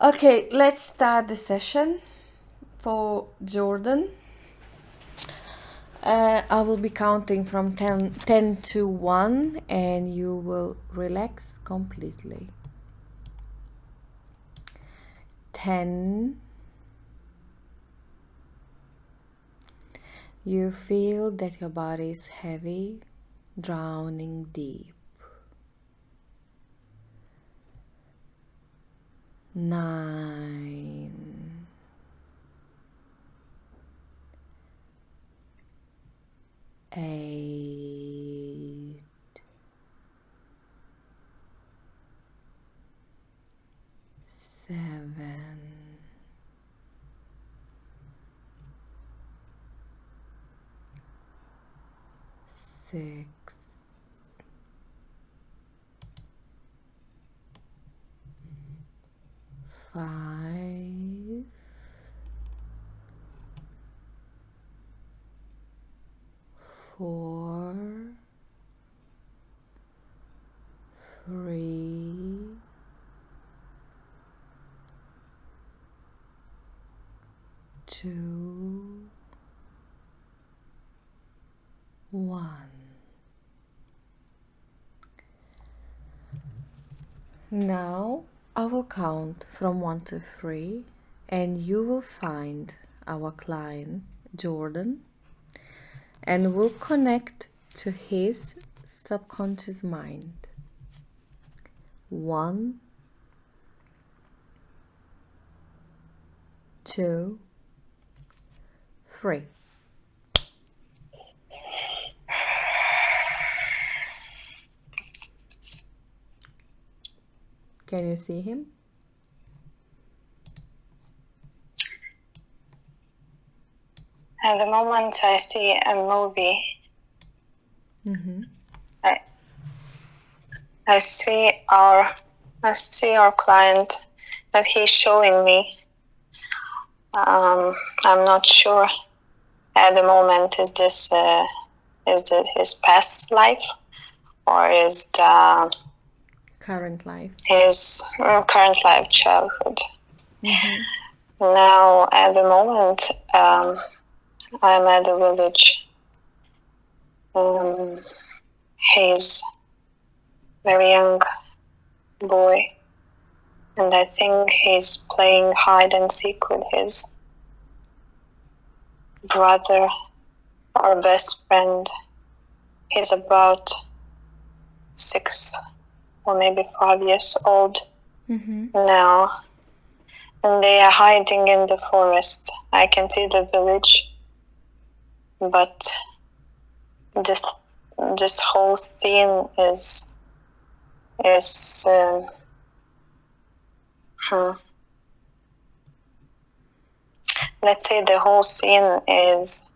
Okay, let's start the session for Jordan. I will be counting from 10 to 1 and you will relax completely. 10. You feel that your body is heavy, drowning deep. 9. 8. 7. 6. 5. 4. 3. 2. 1. Now I will count from 1 to 3 and you will find our client Jordan and will connect to his subconscious mind. 1, 2, 3. Can you see him? At the moment I see a movie. Mm-hmm. I see our client that he's showing me. I'm not sure at the moment is this his past life or is the Current life. his current life, childhood. Mm-hmm. Now at the moment I'm at the village. He's very young boy, and I think he's playing hide and seek with his brother or best friend. He's about 6 or maybe 5 years old now, and they are hiding in the forest. I can see the village, but this whole scene is let's say the whole scene is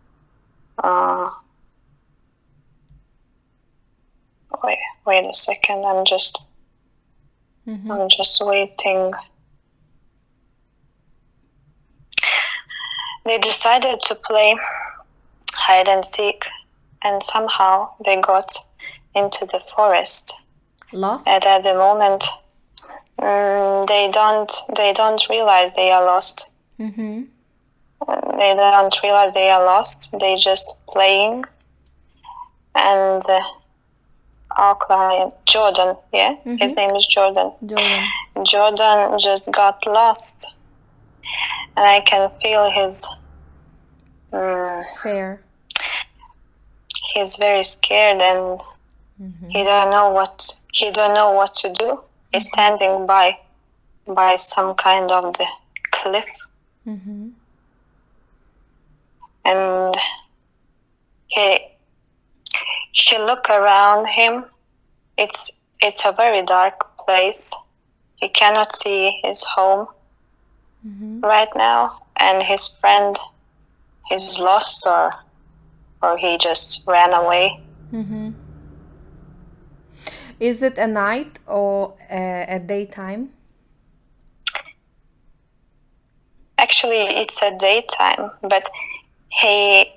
wait a second, I'm just waiting. They decided to play hide and seek, and somehow they got into the forest. Lost? And at the moment, they don't realize they are lost. Mm-hmm. They don't realize they are lost. They just playing, and our client Jordan, his name is Jordan. Jordan just got lost, and I can feel his fear. He's very scared, and he don't know what to do. He's standing by some kind of the cliff, and he look around him. It's a very dark place. He cannot see his home right now, and his friend is lost or he just ran away. Is it a night or a daytime? Actually, it's a daytime, but he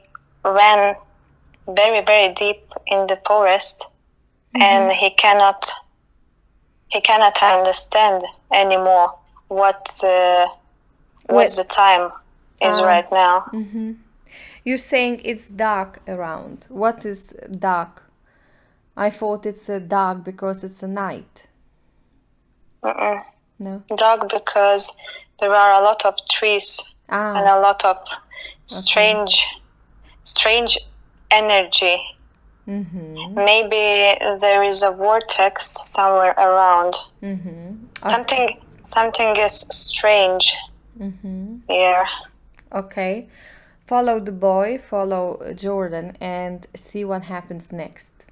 ran very, very deep in the forest, and he cannot understand anymore what the time is right now. Mm-hmm. You're saying it's dark around. What is dark? I thought it's dark because it's a night. Mm-mm. No. Dark because there are a lot of trees and a lot of strange energy. Mm-hmm. Maybe there is a vortex somewhere around. Mm-hmm. Okay. Something is strange here. Okay. Follow the boy, follow Jordan, and see what happens next.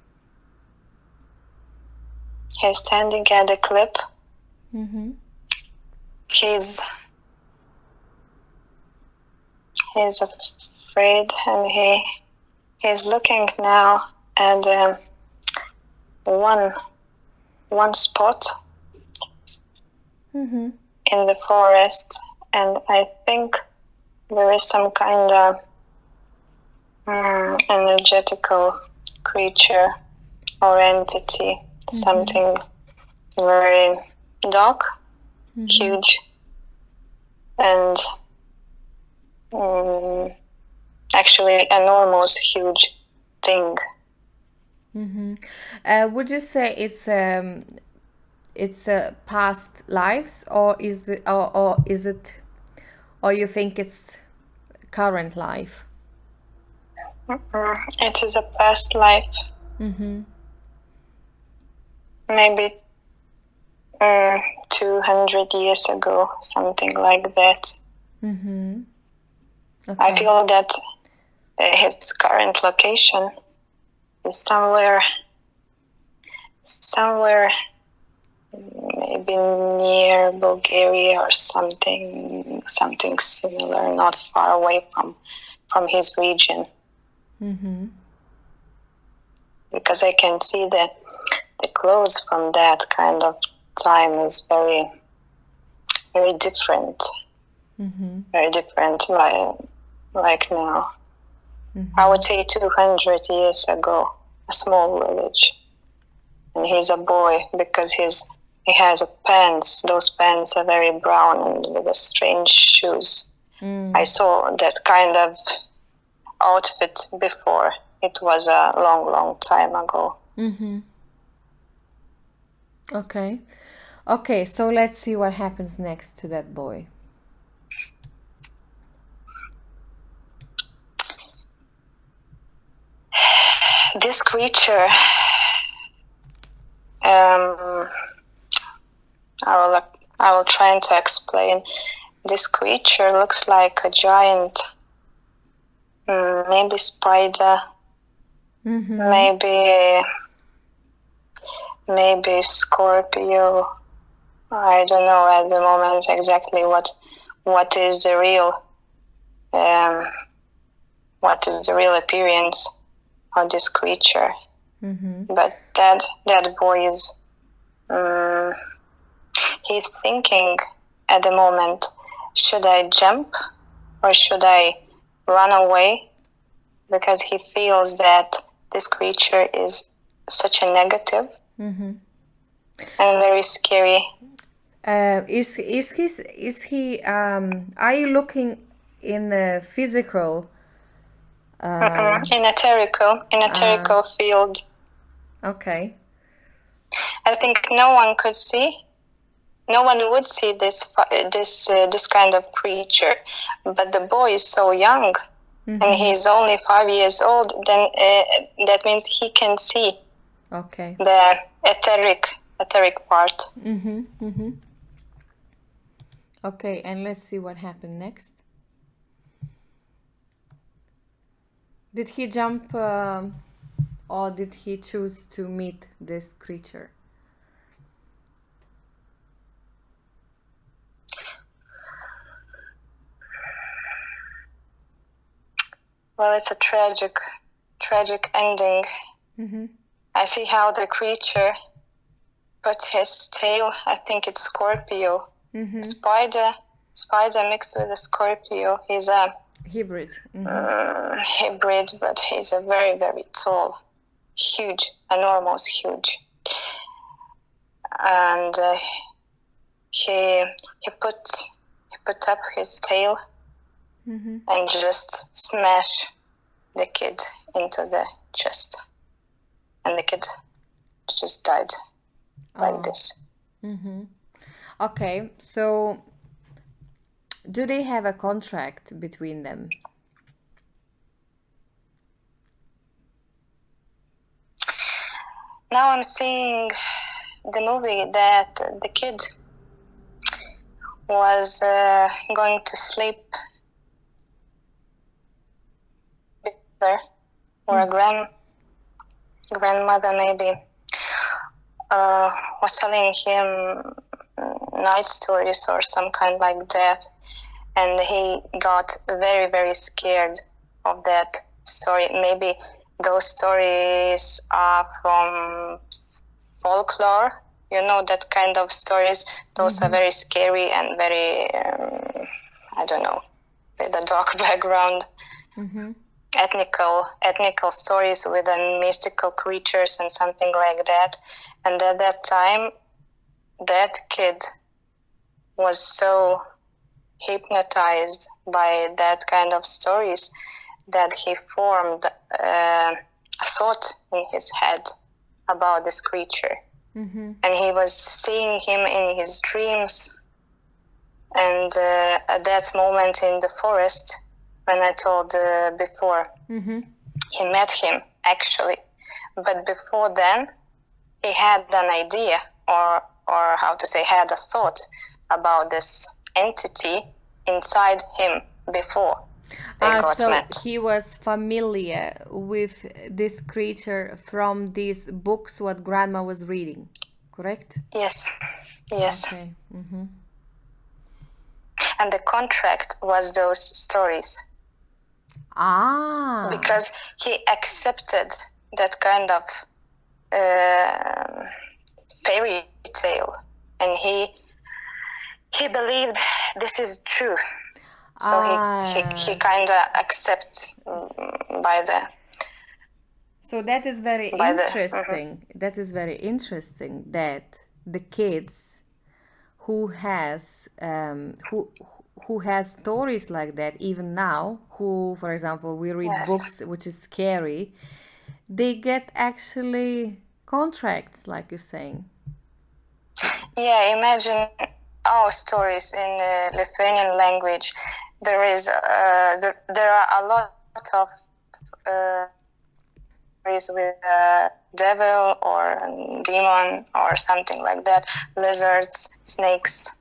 He's standing at the cliff. Mm-hmm. He's afraid, and he's looking now at one spot in the forest, and I think there is some kind of energetical creature or entity, something very dark, huge, and actually enormous, huge thing. Would you say it's past lives, or is it, or you think it's current life? It is a past life. Maybe 200 years ago, something like that. Okay. I feel that his current location is somewhere maybe near Bulgaria or something similar, not far away from his region. Because I can see that the clothes from that kind of time is very, very different. Very different, like now. I would say 200 years ago, a small village. And he's a boy because he has pants. Those pants are very brown and with strange shoes. I saw that kind of outfit before. It was a long, long time ago. Okay. Okay, so let's see what happens next to that boy. This creature, I will try to explain. This creature looks like a giant, maybe spider, maybe Scorpio. I don't know at the moment exactly what is the real appearance of this creature. But that boy is he's thinking at the moment, should I jump or should I run away? Because he feels that this creature is such a negative and very scary. Is he? Are you looking in the physical? In esoterical field. Okay. I think no one would see this kind of creature, but the boy is so young, and he's only 5 years old. Then that means he can see. Okay. The etheric part. Okay, and let's see what happened next. Did he jump, or did he choose to meet this creature? Well, it's a tragic ending. I see how the creature put his tail. I think it's Scorpio. Spider mixed with a Scorpio. He's a hybrid. Hybrid, but he's a very, very tall, huge, enormous, huge. And he put up his tail and just smash the kid into the chest, and the kid just died like this. Okay, so do they have a contract between them? Now I'm seeing the movie that the kid was going to sleep with her, or a grandmother maybe, was telling him night stories or some kind like that, and he got very, very scared of that story. Maybe those stories are from folklore, that kind of stories. Those are very scary and very, I don't know, with a dark background. Ethnical stories with mystical creatures and something like that. And at that time, that kid was so hypnotized by that kind of stories that he formed a thought in his head about this creature. And he was seeing him in his dreams. And at that moment in the forest, when I told before, he met him actually. But before then, he had an idea, or how to say, had a thought about this entity inside him before they got met. So he was familiar with this creature from these books what grandma was reading, correct? Yes. Okay. And the contract was those stories. Because he accepted that kind of fairy tale, and he believed this is true. So he kind of accept by the. So that is very interesting. That is very interesting that the kids who has stories like that, even now, who, for example, we read books which is scary, they get actually contracts, like you're saying. Yeah, imagine our stories in Lithuanian language. There are a lot of stories with devil or demon or something like that, lizards, snakes,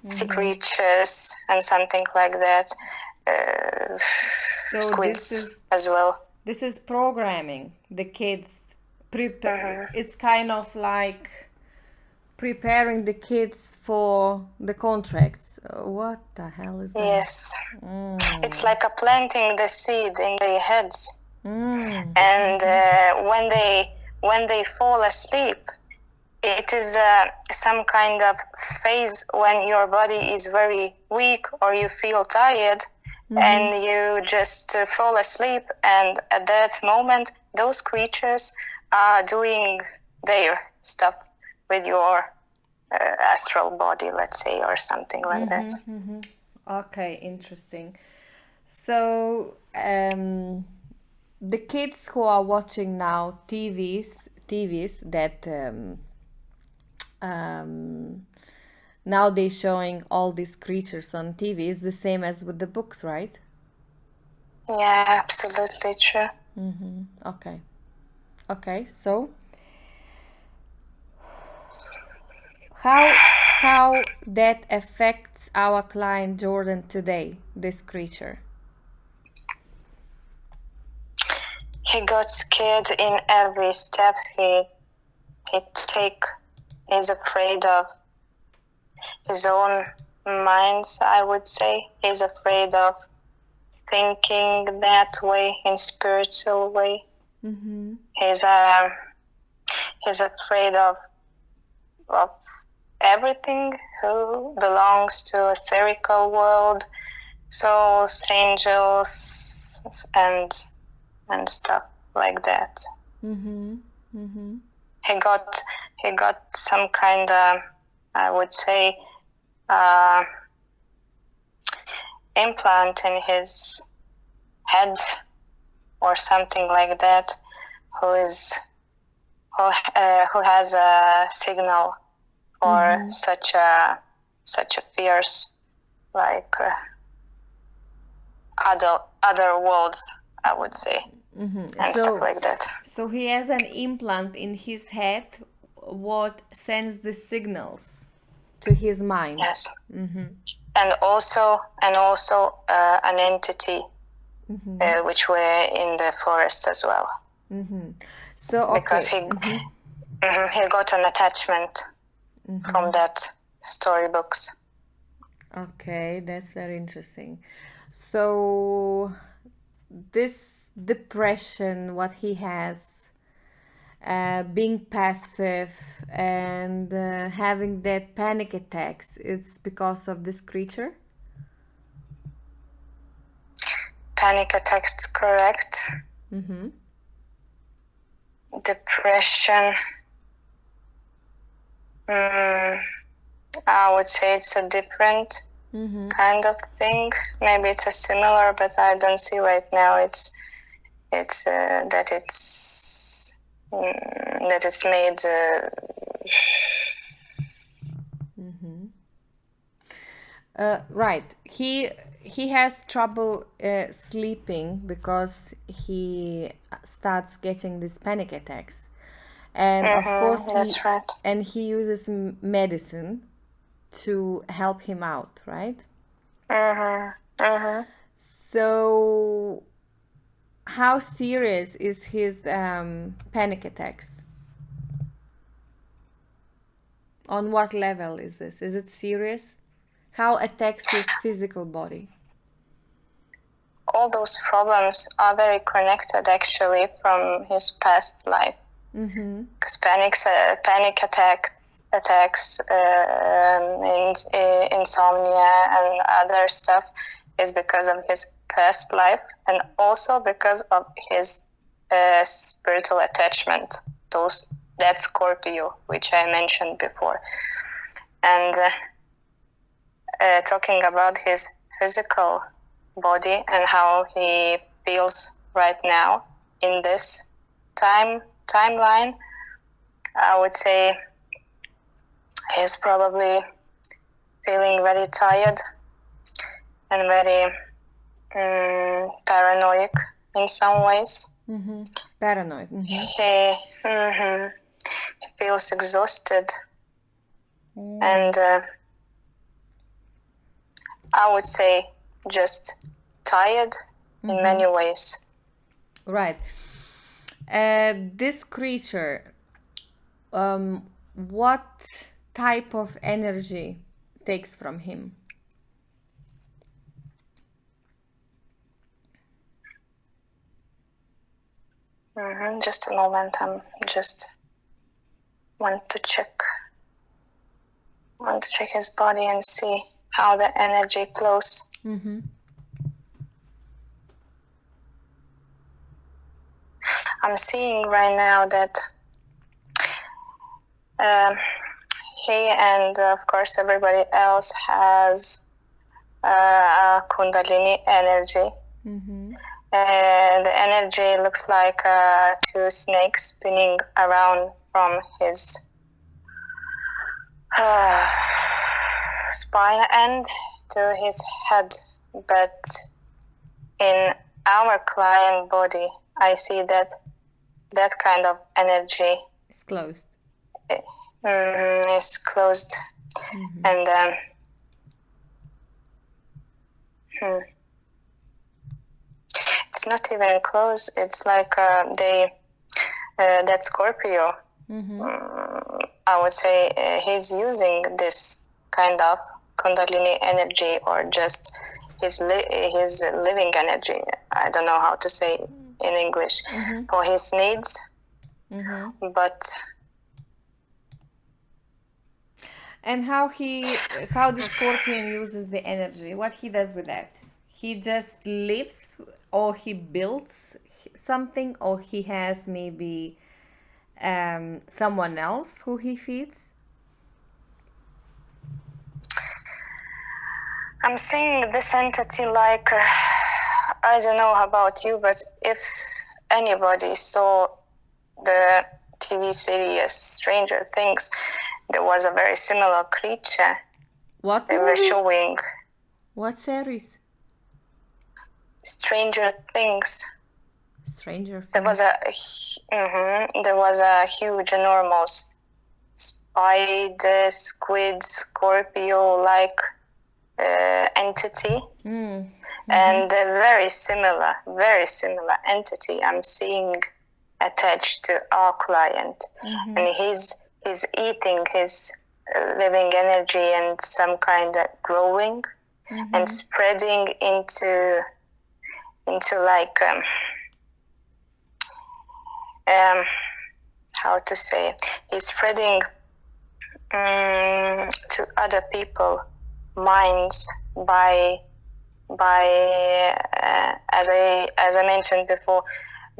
sea creatures, and something like that. So squids as well. This is programming the kids. It's kind of like preparing the kids for the contracts. What the hell is that? Yes. It's like a planting the seed in their heads. And when they fall asleep, it is some kind of phase when your body is very weak or you feel tired, and you just fall asleep, and at that moment those creatures are doing their stuff with your astral body, let's say, or something like that. Okay, interesting. So the kids who are watching now TVs that now they're showing all these creatures on TV is the same as with the books, right? Yeah, absolutely true. Okay, so how that affects our client Jordan today, this creature? He got scared in every step he take. He's afraid of his own minds, I would say. He's afraid of thinking that way, in spiritual way. He's afraid of everything who belongs to etherical world, souls, angels, and stuff like that. He got some kind of I would say, implant in his head or something like that, who has a signal for such a fierce, like other worlds, I would say, and stuff like that. So he has an implant in his head what sends the signals to his mind. Yes. And also an entity which were in the forest as well. So okay. Because he got an attachment from that storybooks. Okay, that's very interesting. So this depression, what he has, being passive and having that panic attacks, it's because of this creature? Panic attacks, correct. Depression, I would say it's a different kind of thing. Maybe it's a similar, but I don't see right now it's that it's made. Right. He has trouble sleeping because he starts getting these panic attacks, and of course that's right. And he uses medicine to help him out, right? So how serious is his panic attacks? On what level is this? Is it serious? How attacks his physical body? All those problems are very connected actually from his past life. Because panic attacks, insomnia and other stuff is because of his past life, and also because of his spiritual attachment. That Scorpio, which I mentioned before, and talking about his physical body and how he feels right now in this timeline, I would say he's probably feeling very tired and very paranoid in some ways. Paranoid. He feels exhausted and I would say just tired in many ways. Right. This creature, what type of energy takes from him? Just a moment. I'm just want to check his body and see how the energy flows. I'm seeing right now that he and of course everybody else has Kundalini energy. The energy looks like two snakes spinning around from his spine end to his head, but in our client body I see that kind of energy is closed. Is closed. And it's not even close. It's like that Scorpio. I would say he's using this kind of Kundalini energy, or just his living energy. I don't know how to say in English, for his needs. But and how the Scorpion uses the energy, what he does with that? He just lives, or he builds something, or he has maybe... someone else who he feeds? I'm seeing this entity like, I don't know about you, but if anybody saw the TV series Stranger Things, there was a very similar creature. What They movie? were showing What series? Stranger Things. Stranger Things. There was a huge, enormous spider, squid, Scorpio-like entity. And a very similar entity I'm seeing attached to our client. And he's eating his living energy and some kind of growing and spreading into like how to say, he's spreading to other people minds by as I mentioned before,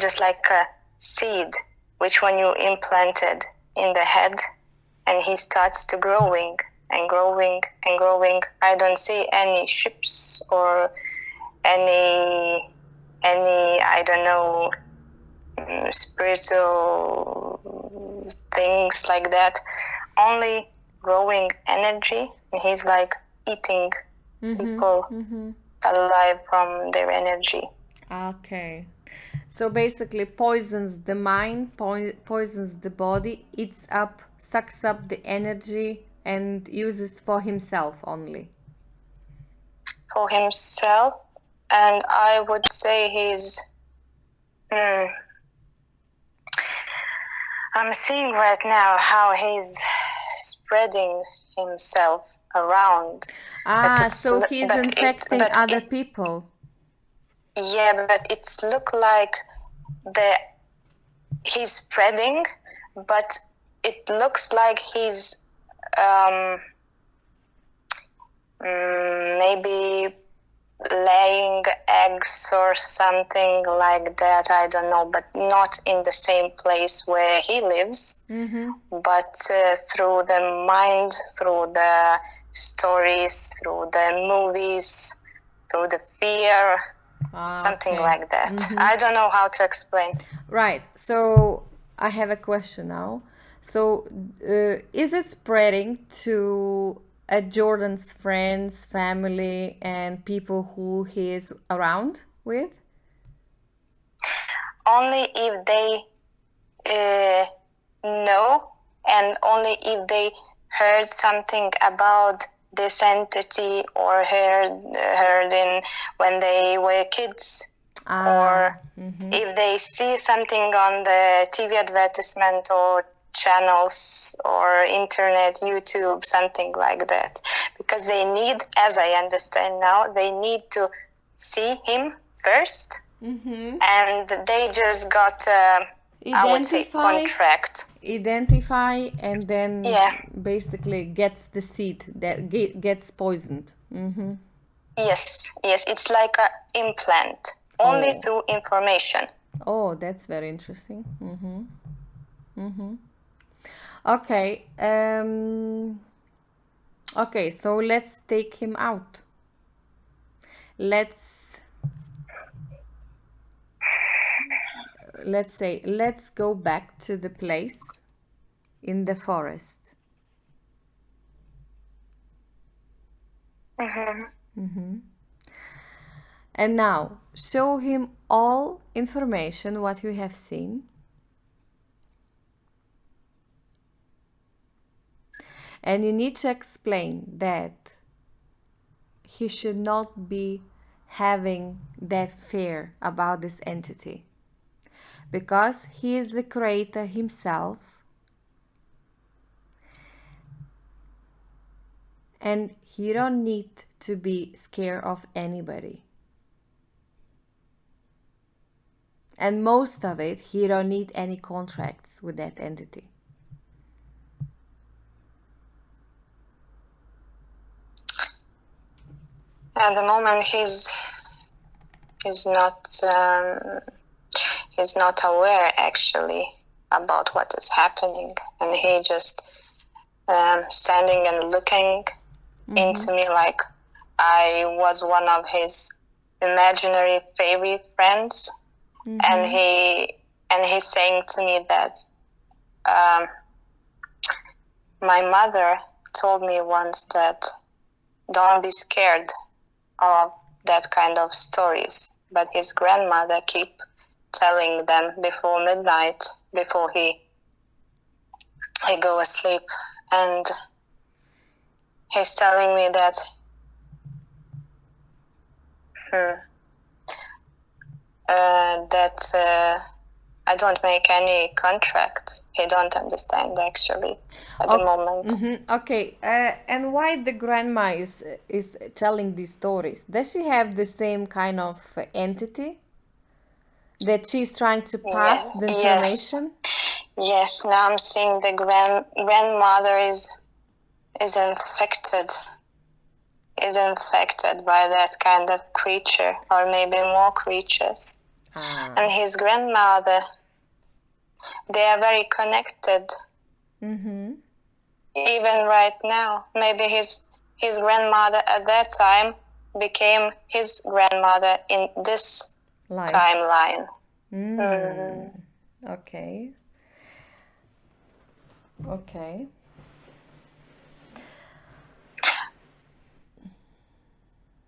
just like a seed which when you implanted in the head, and he starts to growing and growing and growing. I don't see any ships or any I don't know, spiritual things like that, only growing energy. He's like eating people alive from their energy. Okay. So basically poisons the mind, poisons the body, eats up, sucks up the energy and uses for himself only. For himself, and I would say he's I'm seeing right now how he's spreading himself around. So he's infecting other people. Yeah, but it's look like he's spreading, but it looks like he's maybe laying eggs or something like that. I don't know, but not in the same place where he lives, but through the mind, through the stories, through the movies, through the fear, something like that. I don't know how to explain. Right. So I have a question now. So is it spreading to Jordan's friends, family, and people who he is around with? Only if they know, and only if they heard something about this entity or heard in when they were kids, or if they see something on the TV advertisement or channels or internet, YouTube, something like that. Because they need, as I understand now, they need to see him first, and they just got I would say contract. Identify and then basically gets the seed that gets poisoned. Yes, it's like an implant, only through information. Oh, that's very interesting. Okay. Okay, so let's take him out. Let's say, let's go back to the place in the forest. And now show him all information what you have seen. And you need to explain that he should not be having that fear about this entity, because he is the creator himself, and he don't need to be scared of anybody. And most of it, he don't need any contracts with that entity. At the moment, he's not aware actually about what is happening, and he just standing and looking into me like I was one of his imaginary fairy friends, and he's saying to me that my mother told me once that don't be scared of that kind of stories, but his grandmother keep telling them before midnight, before he go asleep, and he's telling me that I don't make any contracts. He don't understand actually at the moment. Okay, and why the grandma is telling these stories? Does she have the same kind of entity that she's trying to pass the information? Yes. Now I'm seeing the grandmother is infected. Is infected by that kind of creature, or maybe more creatures. And his grandmother, they are very connected. Even right now, maybe his grandmother at that time became his grandmother in this timeline. Okay.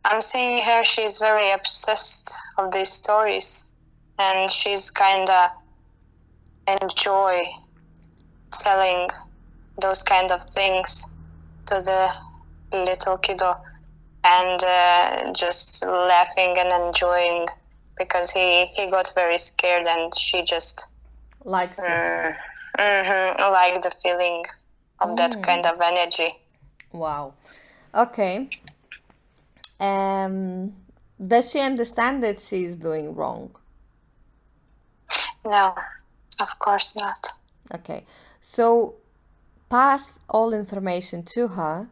I'm seeing her, she's very obsessed of these stories, and she's kinda enjoy telling those kind of things to the little kiddo, and just laughing and enjoying, because he got very scared, and she just likes it. Like the feeling of that kind of energy. Wow. Okay. Does she understand that she is doing wrong? No, of course not. Okay. So pass all information to her.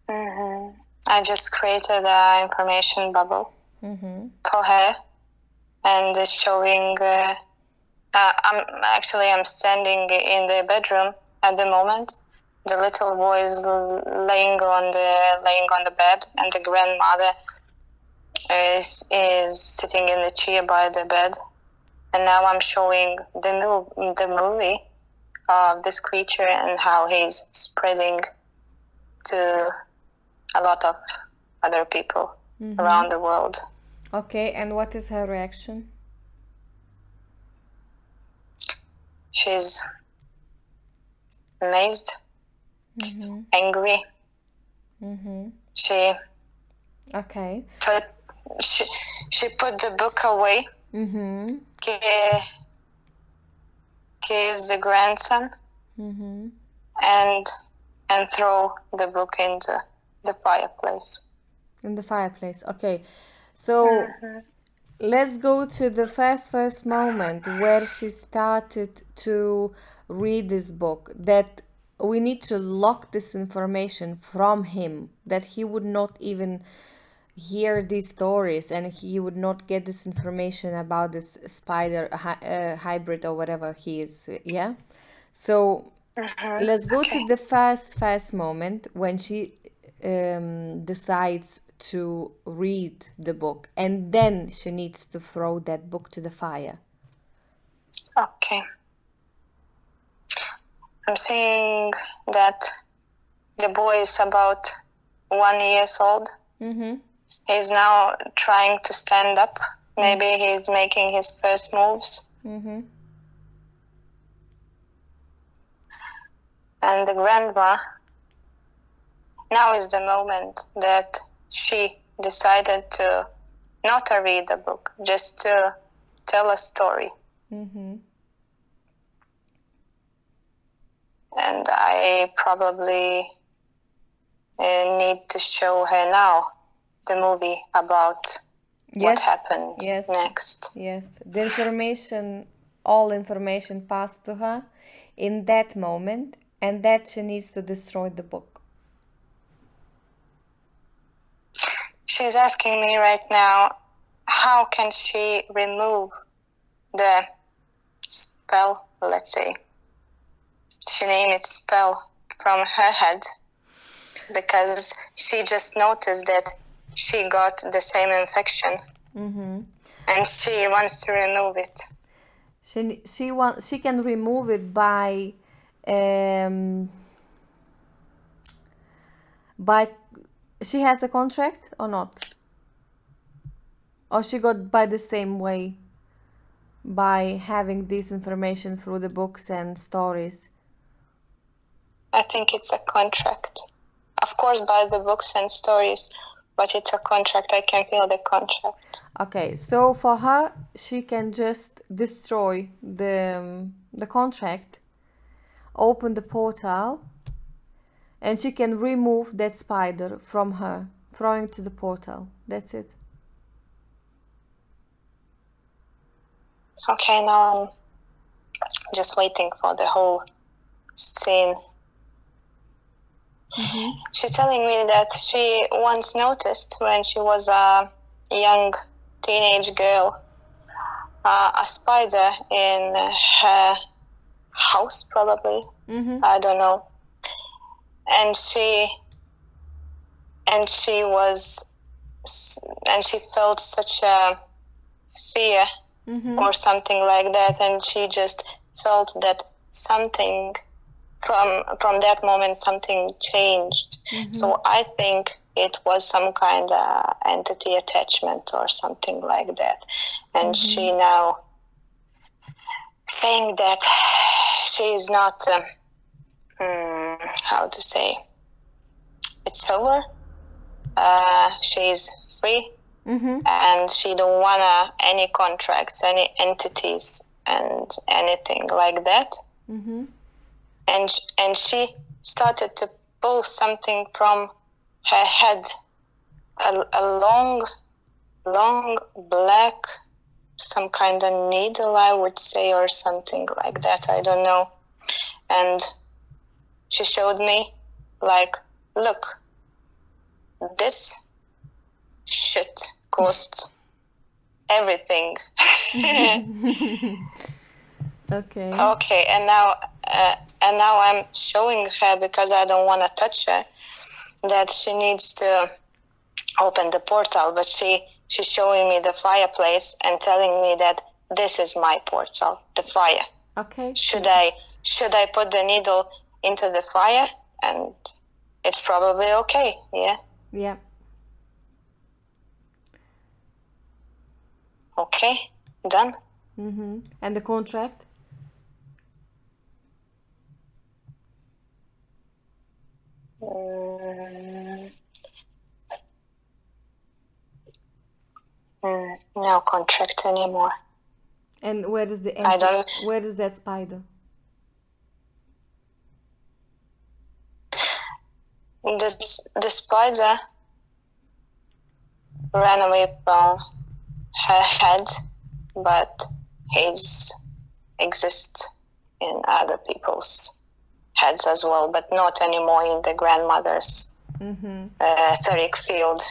I just created an information bubble for her, and showing. I'm standing in the bedroom at the moment. The little boy is laying on the bed, and the grandmother is sitting in the chair by the bed. And now I'm showing the movie of this creature and how he's spreading to a lot of other people around the world. Okay, and what is her reaction? She's amazed, angry. She put the book away. He is the grandson, and throw the book into the fireplace. In the fireplace. Okay, so let's go to the first moment where she started to read this book, that we need to lock this information from him, that he would not even hear these stories, and he would not get this information about this spider hybrid or whatever he is. So let's go to the first moment when she decides to read the book, and then she needs to throw that book to the fire. Okay. I'm seeing that the boy is about 1 year old. He's now trying to stand up. Maybe he's making his first moves. And the grandma, now is the moment that she decided to not to read the book, just to tell a story. And I probably need to show her now the movie about what happened next. Yes, the information, all information passed to her in that moment, and that she needs to destroy the book. She's asking me right now, how can she remove the spell, let's say. She named it spell from her head, because she just noticed that she got the same infection, and she wants to remove it. She can remove it by she has a contract or not, or she got by the same way, by having this information through the books and stories. I think it's a contract, of course, by the books and stories, but it's a contract. I can feel the contract. Okay, so for her, she can just destroy the contract, open the portal, and she can remove that spider from her, throwing to the portal. That's it. Okay, now I'm just waiting for the whole scene. She's telling me that she once noticed, when she was a young teenage girl, a spider in her house, probably. I don't know. And she felt such a fear or something like that, and she just felt that something from that moment, something changed. So I think it was some kind of entity attachment or something like that. And she now saying that she is not, how to say, it's over. She is free, and she don't wanna any contracts, any entities, and anything like that. And she started to pull something from her head, a long black, some kind of needle, I would say, or something like that. I don't know. And she showed me, like, look, this shit costs everything. Okay, and now I'm showing her, because I don't want to touch her, that she needs to open the portal, but she's showing me the fireplace and telling me that this is my portal, the fire. Okay. Should I put the needle into the fire? And it's probably okay, yeah? Yeah. Okay, done. And the contract? No contract anymore. And where is the where is that spider? The spider ran away from her head, but his exists in other people's heads as well, but not anymore in the grandmother's etheric field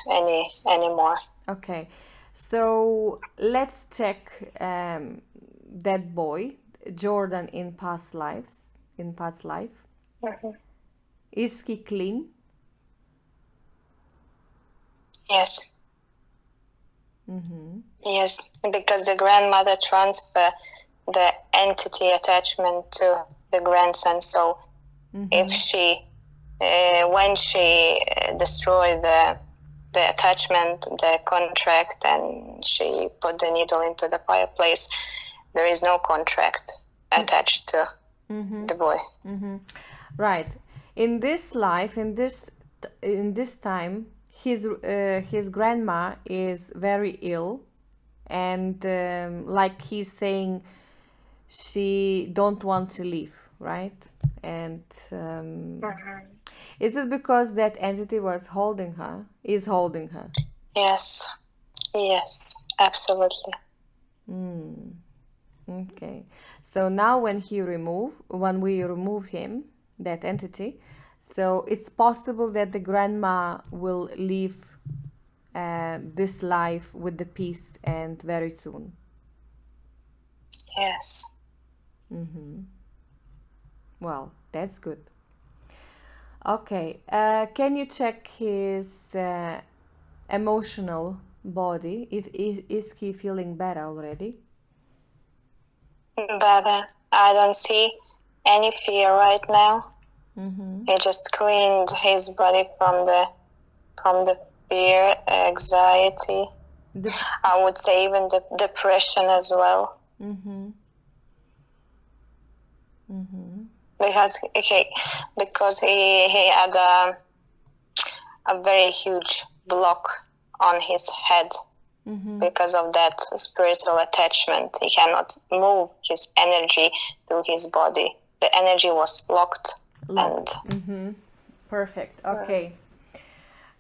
anymore. Okay, so let's check that boy, Jordan, in past life. Is he clean? Yes. Yes, because the grandmother transferred the entity attachment to the grandson. So if she, when she destroyed the attachment, the contract, and she put the needle into the fireplace, there is no contract attached to the boy. Right. In this life, in this time, his grandma is very ill, and like he's saying, she don't want to leave, right? And is it because that entity was holding her? Is holding her? Yes, absolutely. Okay. So now when we remove him, that entity, so it's possible that the grandma will leave this life with the peace and very soon. Yes. Well, that's good. Okay. Can you check his emotional body? Is he feeling better already? Better. I don't see any fear right now. Mm-hmm. He just cleaned his body from the fear, anxiety. I would say even the depression as well. Mm-hmm. Mm-hmm. Because he had a very huge block on his head. Mm-hmm. Because of that spiritual attachment. He cannot move his energy through his body. The energy was locked. And Mm-hmm. Perfect. Okay.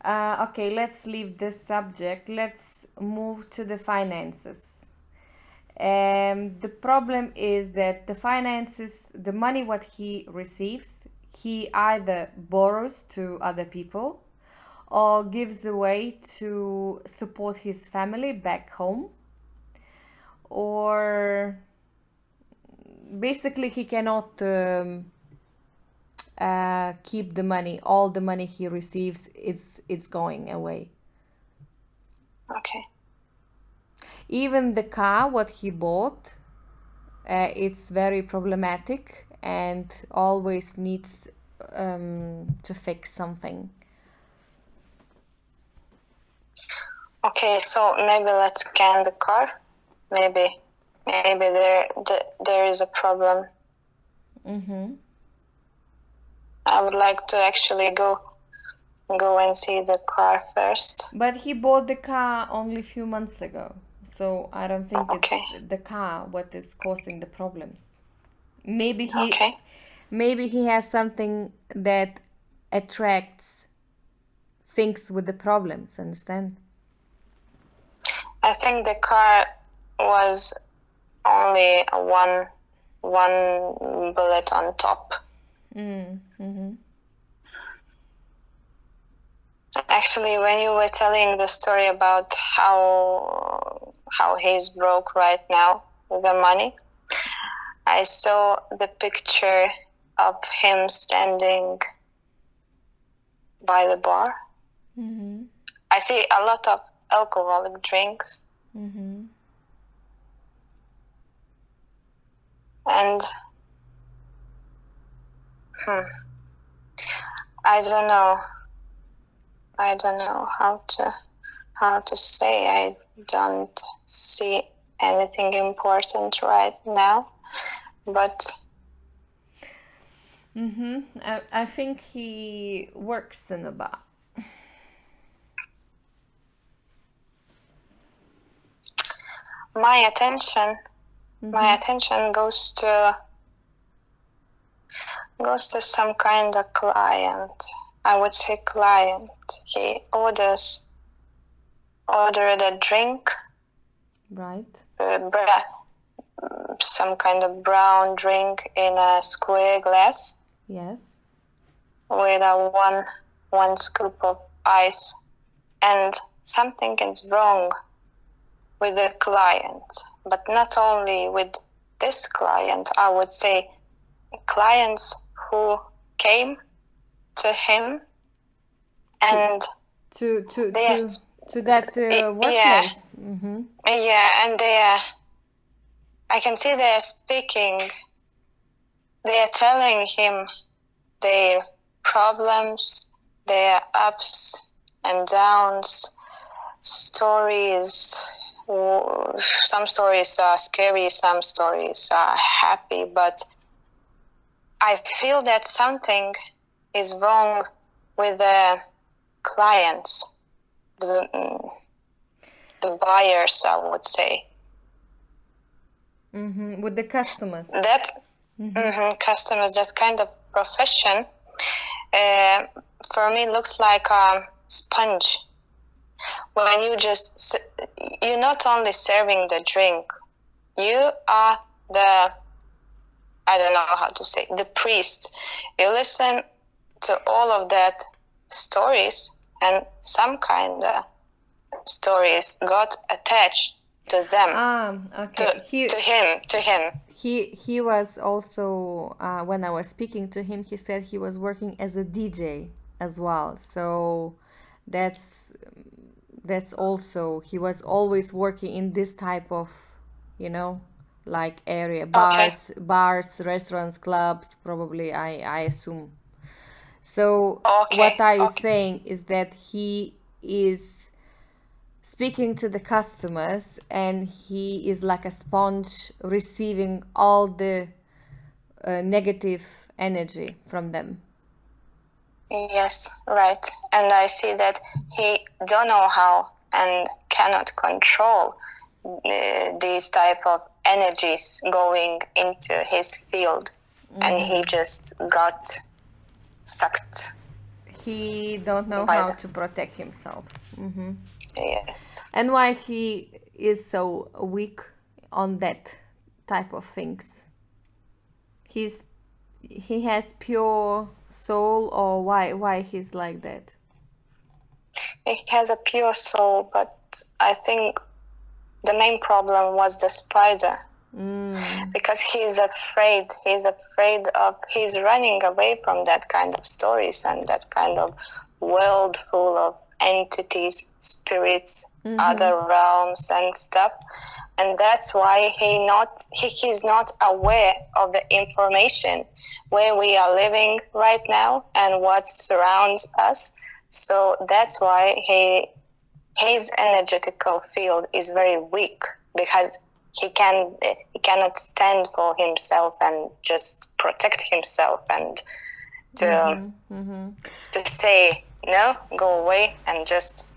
Okay, let's leave this subject. Let's move to the finances. The problem is that the finances, the money what he receives, he either borrows to other people or gives away to support his family back home, or basically he cannot keep the money. All the money he receives, it's going away. okay. Even the car what he bought, it's very problematic and always needs to fix something. Okay, so maybe let's scan the car. Maybe there is a problem. Mm-hmm. I would like to actually go and see the car first. But he bought the car only a few months ago, so I don't think Okay. it's the car what is causing the problems. Maybe he has something that attracts things with the problems, understand? I think the car was only one bullet on top. Mm-hmm. Actually, when you were telling the story about how he's broke right now with the money, I saw the picture of him standing by the bar. Mm-hmm. I see a lot of alcoholic drinks. Mm-hmm. And I don't know how to say. I don't see anything important right now, but I think he works in a bar. my attention goes to some kind of client. I would say client. He ordered a drink, Right. Some kind of brown drink in a square glass. Yes. With a one scoop of ice, and something is wrong with the client. But not only with this client, I would say clients who came to him and to that workplace. And I can see they are speaking. They are telling him their problems, their ups and downs, stories. Some stories are scary, some stories are happy, but I feel that something is wrong with the clients, the buyers, I would say. With the customers. Customers, that kind of profession, for me looks like a sponge. When you're not only serving the drink, you are I don't know how to say, the priest. You listen to all of that stories, and some kind of stories got attached to them. Okay. To him. He was also when I was speaking to him, he said he was working as a DJ as well. So that's also, he was always working in this type of, like area, Okay. bars, restaurants, clubs, probably, I assume. So Okay. what are you Okay. saying is that he is speaking to the customers and he is like a sponge receiving all the negative energy from them. Yes, right. And I see that he don't know how and cannot control these type of energies going into his field, and he just got sucked He don't know by how them. to protect himself. Yes. And why he is so weak on that type of things? He has pure soul, or why he's like that? He has a pure soul, but I think the main problem was the spider. Because he's afraid he's running away from that kind of stories and that kind of world full of entities, spirits, other realms and stuff. And that's why he's not aware of the information where we are living right now and what surrounds us. So that's why his energetical field is very weak, because he cannot stand for himself and just protect himself and to say no, go away, and just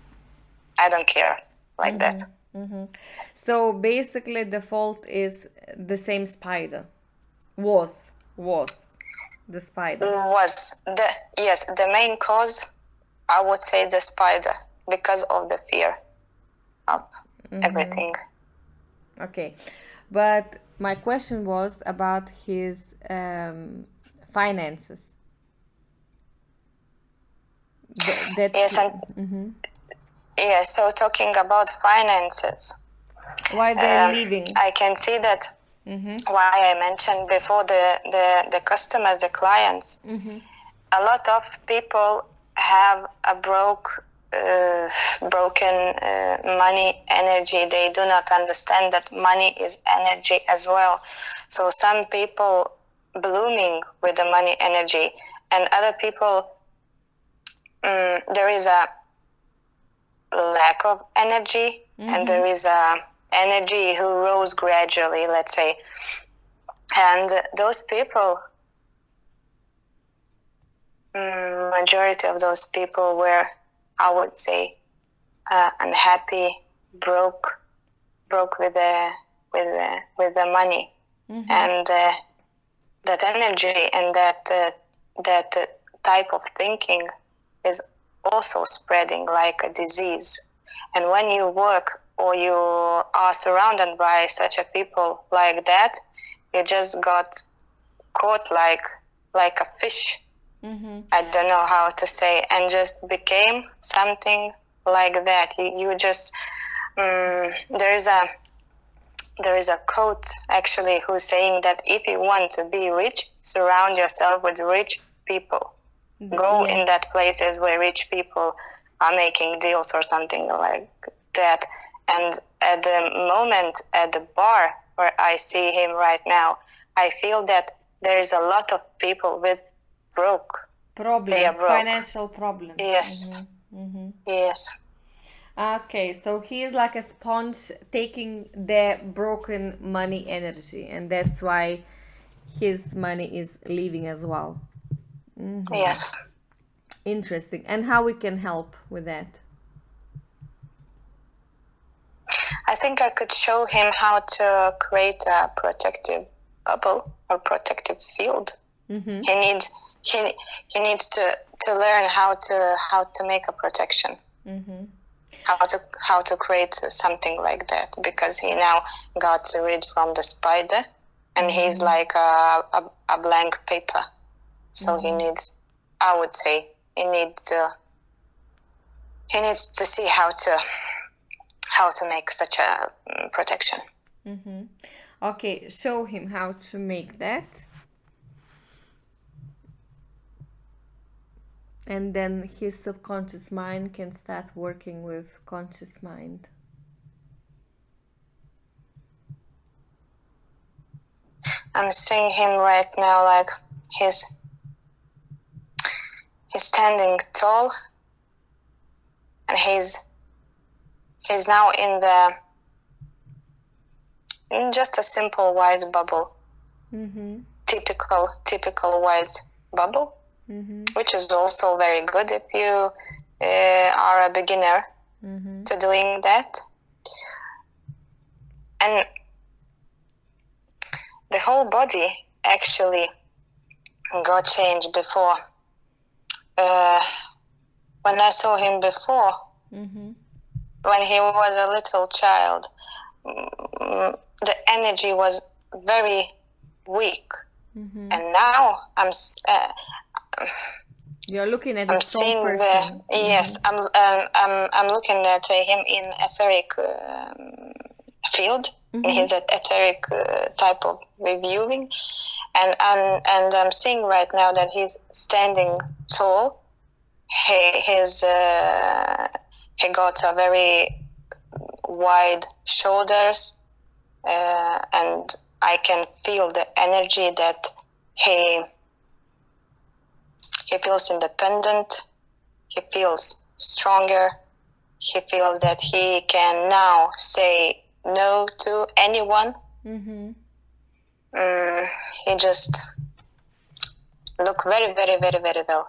I don't care, like that. So basically the fault is the same spider. Was the spider. The main cause, I would say, the spider, because of the fear of everything. Okay, but my question was about his finances. Yes, and yes. So talking about finances, why they're leaving? I can see that. Why I mentioned before the customers, the clients. A lot of people have a broken money energy. They do not understand that money is energy as well. So some people blooming with the money energy, and other people, there is a lack of energy, and there is a energy who rose gradually, let's say. And those people, majority of those people were, I would say, unhappy, broke with the money, and that energy and that type of thinking is also spreading like a disease. And when you work or you are surrounded by such a people like that, you just got caught like a fish. I don't know how to say, and just became something like that. You just there is a quote actually who's saying that if you want to be rich, surround yourself with rich people. Go in that places where rich people are making deals or something like that. And at the moment at the bar where I see him right now, I feel that there is a lot of people with problems, they are broke. financial problems. Yes. Yes. Okay, so he is like a sponge taking their broken money energy, and that's why his money is leaving as well. Yes. Interesting. And how we can help with that? I think I could show him how to create a protective bubble or protective field. He needs to learn how to make a protection. How to create something like that, because he now got rid from the spider, and he's like a blank paper. So he needs, I would say, he needs to see how how to make such a protection. Okay, show him how to make that. And then his subconscious mind can start working with conscious mind. I'm seeing him right now, like he's standing tall, and he's now in just a simple white bubble. Typical white bubble, which is also very good if you are a beginner to doing that. And the whole body actually got changed before. When I saw him before, when he was a little child, the energy was very weak. And now you're looking at I'm a strong seeing person. Yes, I'm looking at him in etheric field, in his etheric type of reviewing, and I'm seeing right now that he's standing tall. He got a very wide shoulders, and I can feel the energy that he feels independent, he feels stronger, he feels that he can now say no to anyone. He just look very, very, very, very well.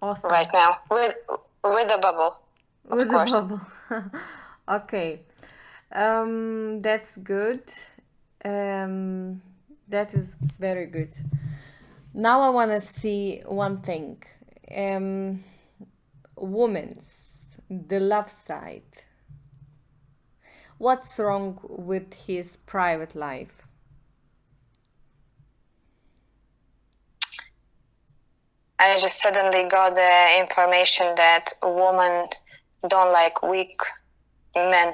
Awesome. Right now with a bubble, of course. A bubble. Okay, that's good. That is very good. Now I want to see one thing. Women's, the love side. What's wrong with his private life? I just suddenly got the information that women don't like weak men.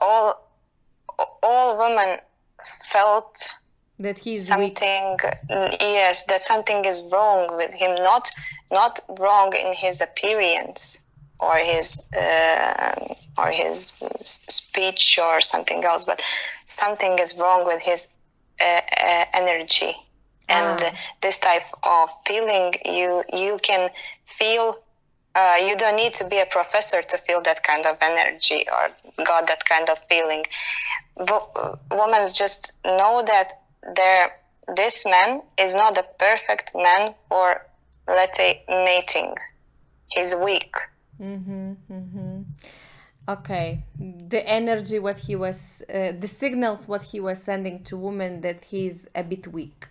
All women felt that he's something weak. Yes, that something is wrong with him, not wrong in his appearance or his speech or something else, but something is wrong with his energy. And this type of feeling you can feel. You don't need to be a professor to feel that kind of energy or got that kind of feeling. Women just know that this man is not the perfect man for, let's say, mating. He's weak. Okay, the energy, what he was, the signals, what he was sending to women, that he's a bit weak.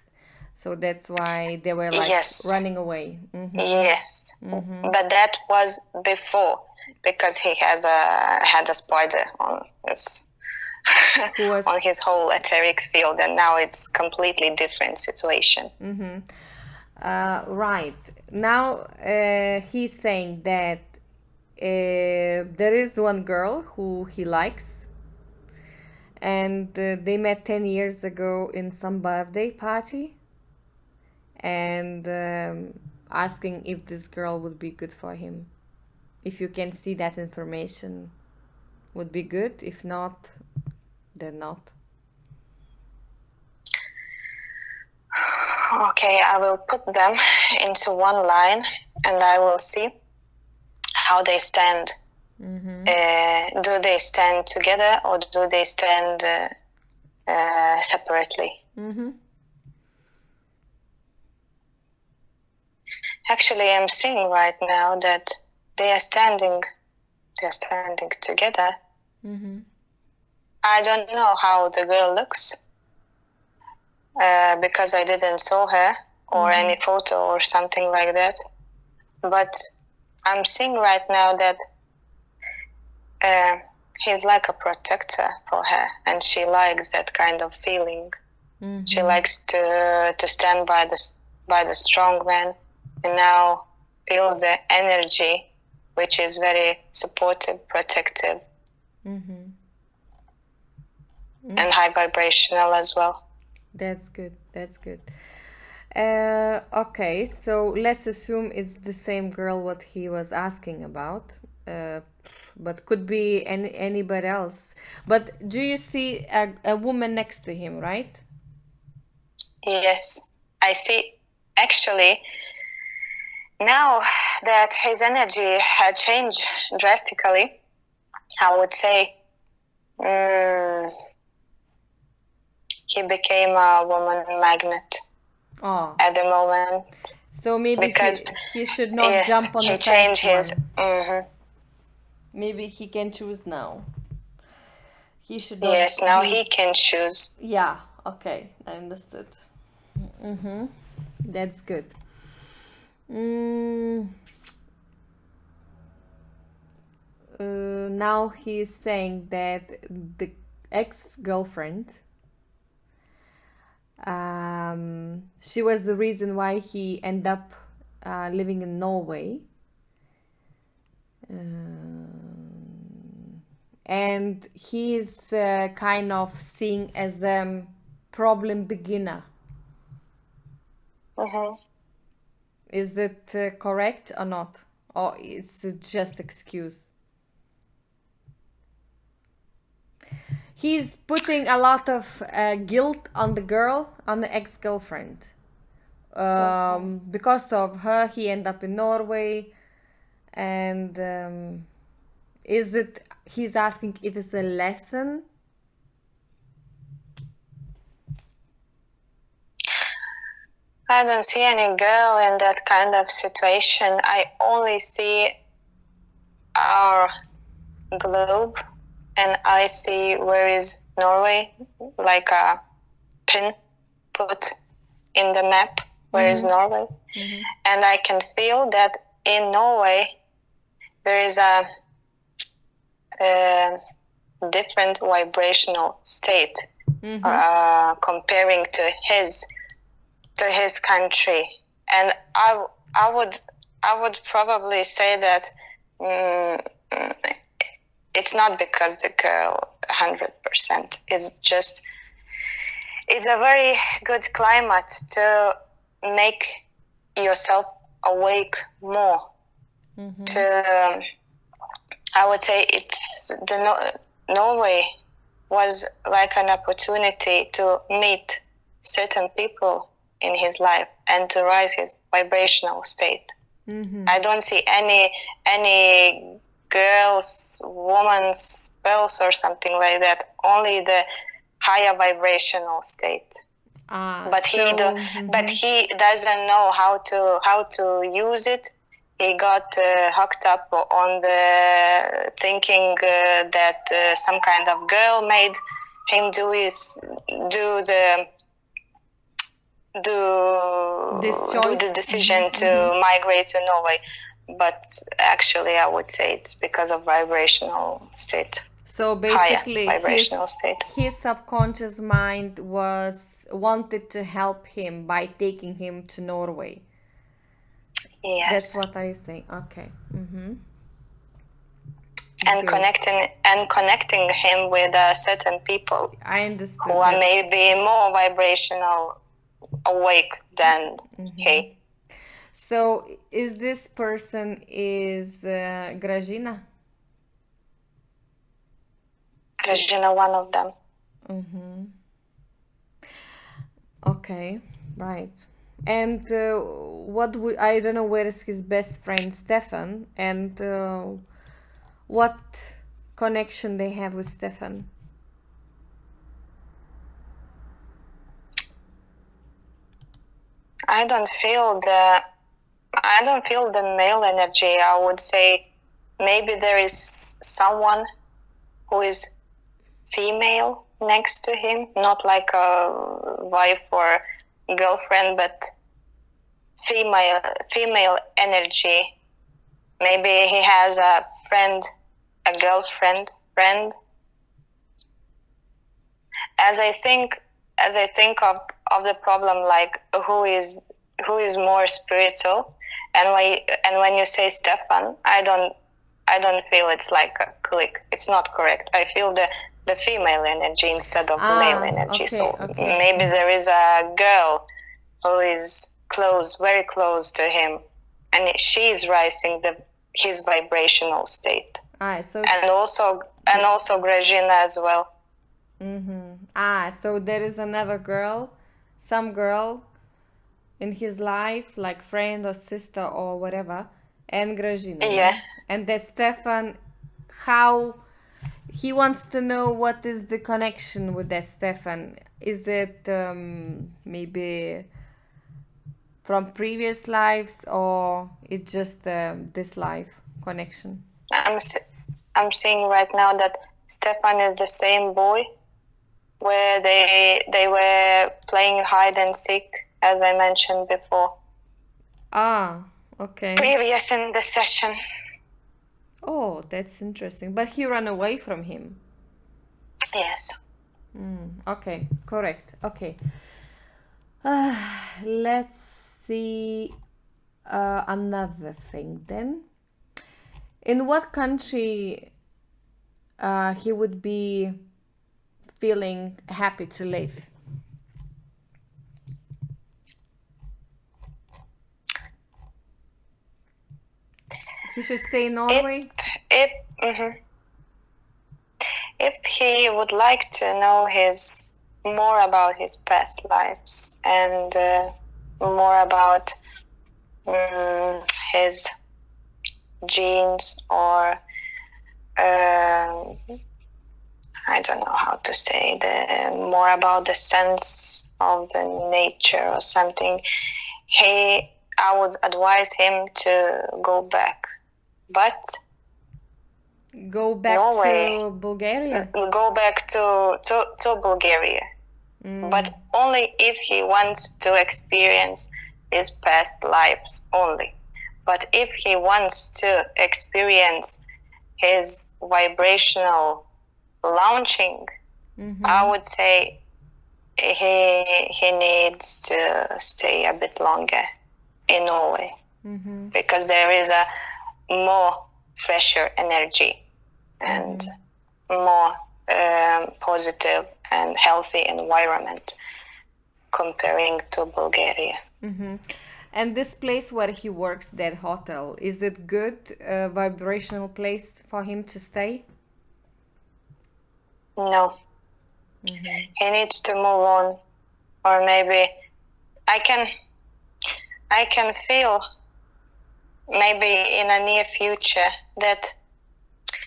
So that's why they were like running away. Yes, but that was before, because he had a spider on his on his whole etheric field, and now it's completely different situation. Right now, he's saying that there is one girl who he likes, and they met 10 years ago in some birthday party, and asking if this girl would be good for him. If you can see that information, would be good. If not, then not. Okay, I will put them into one line, and I will see how they stand. Do they stand together, or do they stand separately? Actually, I'm seeing right now that they are standing together. I don't know how the girl looks, because I didn't saw her or any photo or something like that. But I'm seeing right now that he's like a protector for her, and she likes that kind of feeling. She likes to stand by the strong man, and now feels the energy which is very supportive, protective, Mm-hmm. and high vibrational as well. That's good. That's good. Okay, so let's assume it's the same girl what he was asking about, but could be anybody else. But do you see a woman next to him, right? Yes, I see. Actually, now that his energy had changed drastically, I would say he became a woman magnet at the moment. So maybe because he should not jump on the changed first his. one. Maybe he can choose now. He should not. Yes, now he can choose. Yeah. Okay, I understood. Mm-hmm. That's good. Now he's saying that the ex-girlfriend, she was the reason why he ended up living in Norway. And he's kind of seen as the problem beginner. Mm-hmm. Is that correct or not? Or it's just excuse? He's putting a lot of guilt on the girl, on the ex-girlfriend. Because of her, he ended up in Norway. And is it, he's asking if it's a lesson? I don't see any girl in that kind of situation. I only see our globe, and I see where is Norway, like a pin put in the map, where is Norway. And I can feel that in Norway there is a different vibrational state comparing to his country. And I would probably say that it's not because the girl 100%. It's a very good climate to make yourself awake more. I would say it's Norway was like an opportunity to meet certain people in his life and to rise his vibrational state. I don't see any girls, women, spells or something like that. Only the higher vibrational state. But he doesn't know how to use it. He got hooked up on the thinking that some kind of girl made him do the decision to migrate to Norway. But actually, I would say it's because of vibrational state. So basically, his subconscious mind wanted to help him by taking him to Norway. Yes. That's what I think. Okay. And connecting him with certain people. I understood. Who are maybe more vibrational awake than he. So is this person Grażyna? Grażyna, one of them. Okay, right. And I don't know where is his best friend Stefan, and what connection they have with Stefan? I don't feel the male energy. I would say maybe there is someone who is female next to him, not like a wife or girlfriend, but female energy. Maybe he has a friend, a girlfriend, friend. As I think of the problem, like who is more spiritual, and when you say Stefan, I don't I don't feel it's like a click. It's not correct. I feel the female energy instead of male energy. Okay, so okay. maybe there is a girl who is close, very close to him, and she is rising his vibrational state. So and also Gregina as well. So there is another girl, some girl in his life, like friend or sister or whatever, and Gražina. Yeah. And that Stefan, how he wants to know what is the connection with that Stefan. Is it maybe from previous lives, or it's just this life connection? I'm seeing right now that Stefan is the same boy where they were playing hide and seek, as I mentioned before. Okay. Previous in the session. Oh, that's interesting. But he ran away from him. Yes. Okay, correct. Okay. Let's see another thing then. In what country he would be feeling happy to live? He should stay in Norway? If he would like to know more about his past lives and more about his genes, or I don't know how to say, more about the sense of the nature or something, I would advise him to go back. But go back to Bulgaria? Go back to Bulgaria. But only if he wants to experience his past lives only. But if he wants to experience his vibrational launching, I would say he needs to stay a bit longer in Norway, because there is a more fresher energy and more positive and healthy environment comparing to Bulgaria. And this place where he works, that hotel, is it good vibrational place for him to stay? No. He needs to move on, or maybe I can feel maybe in a near future that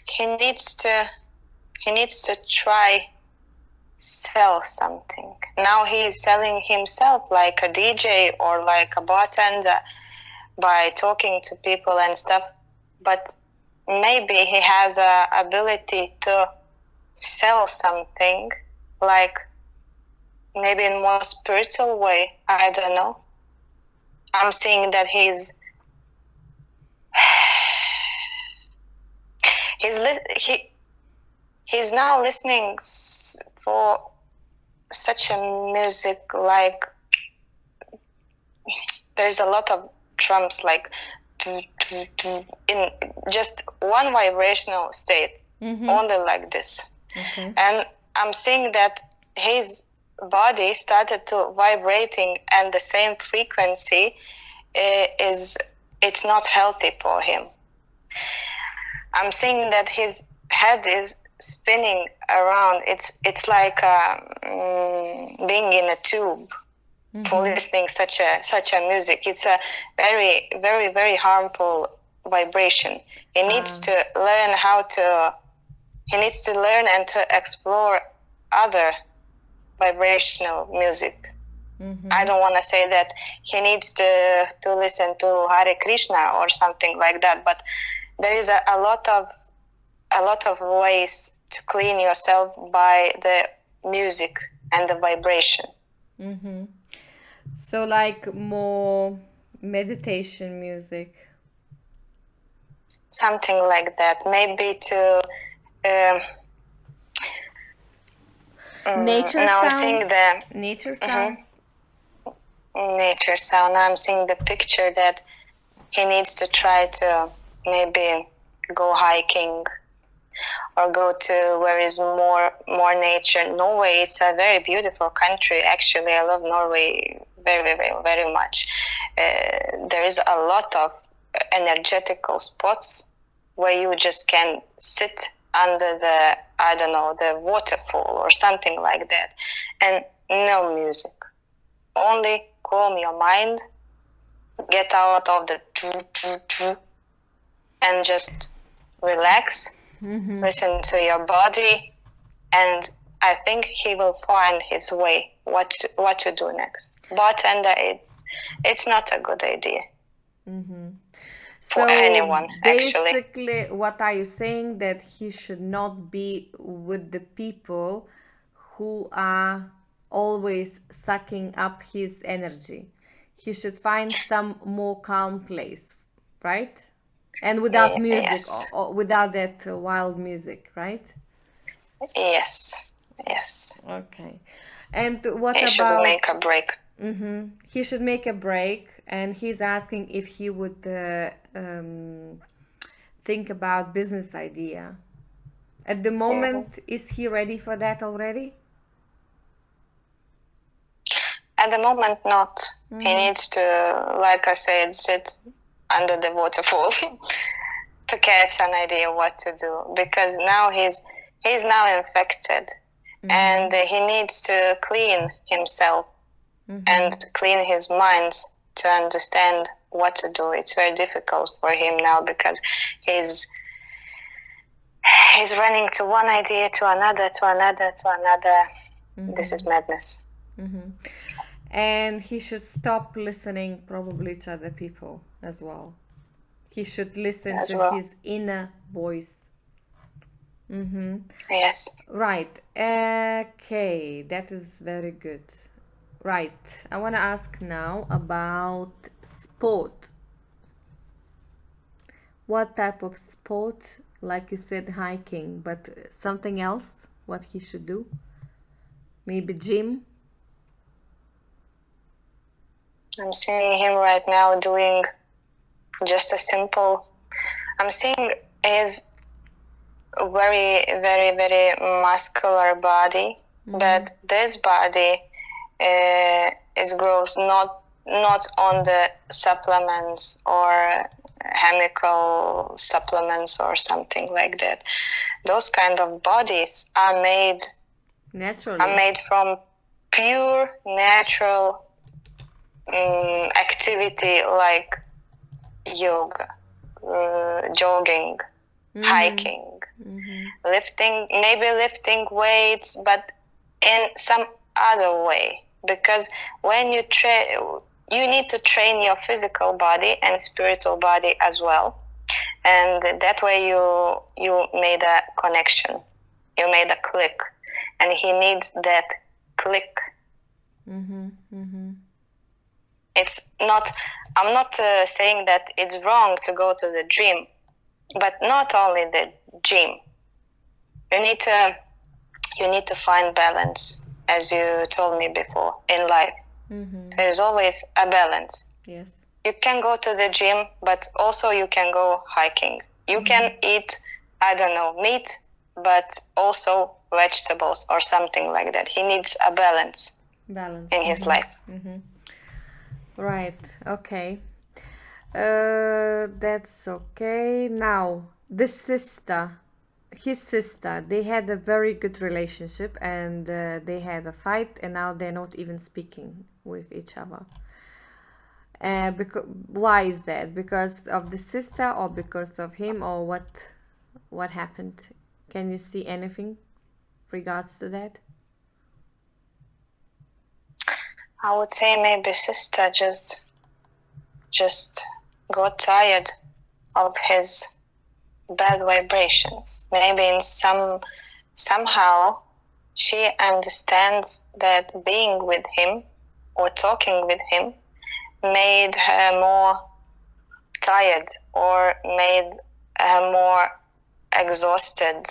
he needs to try sell something. Now he is selling himself like a DJ or like a bartender by talking to people and stuff, but maybe he has a ability to sell something, like maybe in more spiritual way. I don't know. I'm seeing that he's now listening for such a music, like there's a lot of drums, like in just one vibrational state, only like this. And I'm seeing that his body started to vibrating and the same frequency it's not healthy for him. I'm seeing that his head is spinning around. It's like being in a tube for listening such a music. It's a very, very, very harmful vibration. He needs to learn and to explore other vibrational music. I don't want to say that he needs to listen to Hare Krishna or something like that, but there is a lot of ways to clean yourself by the music and the vibration. So like more meditation music, something like that. Maybe to nature now sounds. I'm seeing the nature sounds. Nature sound. I'm seeing the picture that he needs to try to maybe go hiking or go to where is more nature. Norway, it's a very beautiful country. Actually, I love Norway very, very, very much. There is a lot of energetical spots where you just can sit under the, I don't know, the waterfall or something like that, and no music. Only calm your mind, get out of the and just relax, listen to your body, and I think he will find his way what to do next. Bartender, it's not a good idea for anyone, actually. Basically, what are you saying? That he should not be with the people who are always sucking up his energy. He should find some more calm place, right? And without music, Yes. or without that wild music, right? Yes. Okay. And what He about... should make a break. He should make a break, and he's asking if he would think about business idea. At the moment, is he ready for that already? At the moment, not. He needs to, like I said, sit under the waterfall to catch an idea what to do, because now he's now infected, and he needs to clean himself and clean his mind to understand what to do. It's very difficult for him now because he's running to one idea to another. This is madness. And he should stop listening probably to other people as well. He should listen to his inner voice. Yes. Right. Okay, that is very good. Right. I want to ask now about sport. What type of sport? Like you said, hiking, but something else? What he should do? Maybe gym? I'm seeing him right now doing just a simple... I'm seeing his very, very, very muscular body, but this body is growth not on the supplements or chemical supplements or something like that. Those kind of bodies are made naturally. Are made from pure natural activity, like yoga, jogging, hiking, lifting weights, but in some other way. Because when you you need to train your physical body and spiritual body as well, and that way you made a connection, you made a click, and he needs that click. It's not... I'm not saying that it's wrong to go to the gym, but not only the gym. You need to find balance, as you told me before, in life. There is always a balance. Yes. You can go to the gym, but also you can go hiking. You can eat, I don't know, meat, but also vegetables or something like that. He needs a balance in his life. Right. Okay. That's okay. Now, his sister, they had a very good relationship, and they had a fight, and now they're not even speaking with each other. Why is that? Because of the sister, or because of him, or what happened? Can you see anything regards to that? I would say maybe sister just got tired of his bad vibrations. Maybe in somehow she understands that being with him or talking with him made her more tired, or made her more exhausted,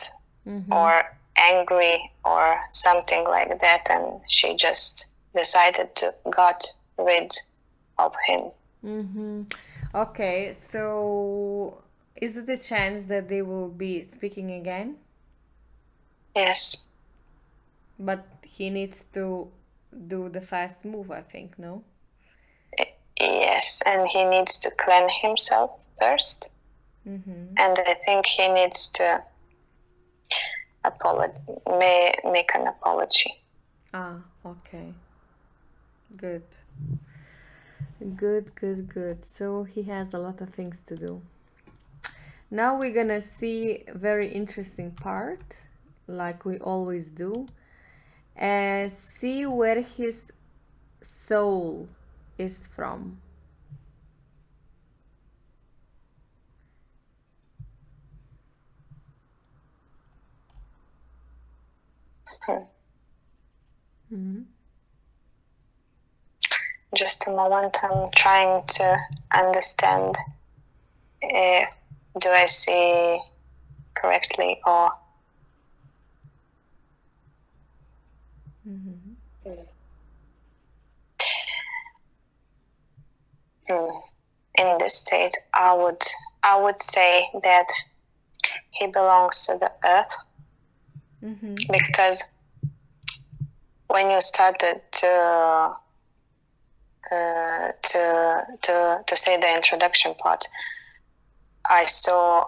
or angry, or something like that, and she just decided to get rid of him. Okay, so is it a chance that they will be speaking again? Yes. But he needs to do the fast move, I think, no? Yes, and he needs to cleanse himself first. And I think he needs to make an apology. Ah, okay. Good. Good. So he has a lot of things to do. Now we're gonna see a very interesting part, like we always do. See where his soul is from. Just a moment, I'm trying to understand if do I see correctly or in this state I would say that he belongs to the earth, because when you started to say the introduction part, I saw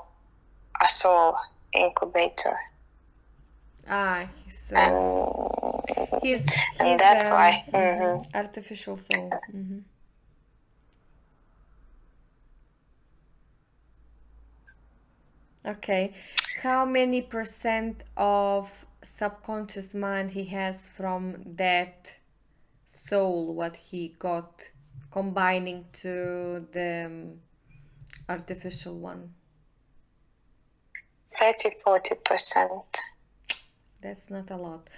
a soul incubator. He's that's why. Artificial soul. Okay, how many % of subconscious mind he has from that soul, what he got combining to the artificial one? 30-40%. That's not a lot.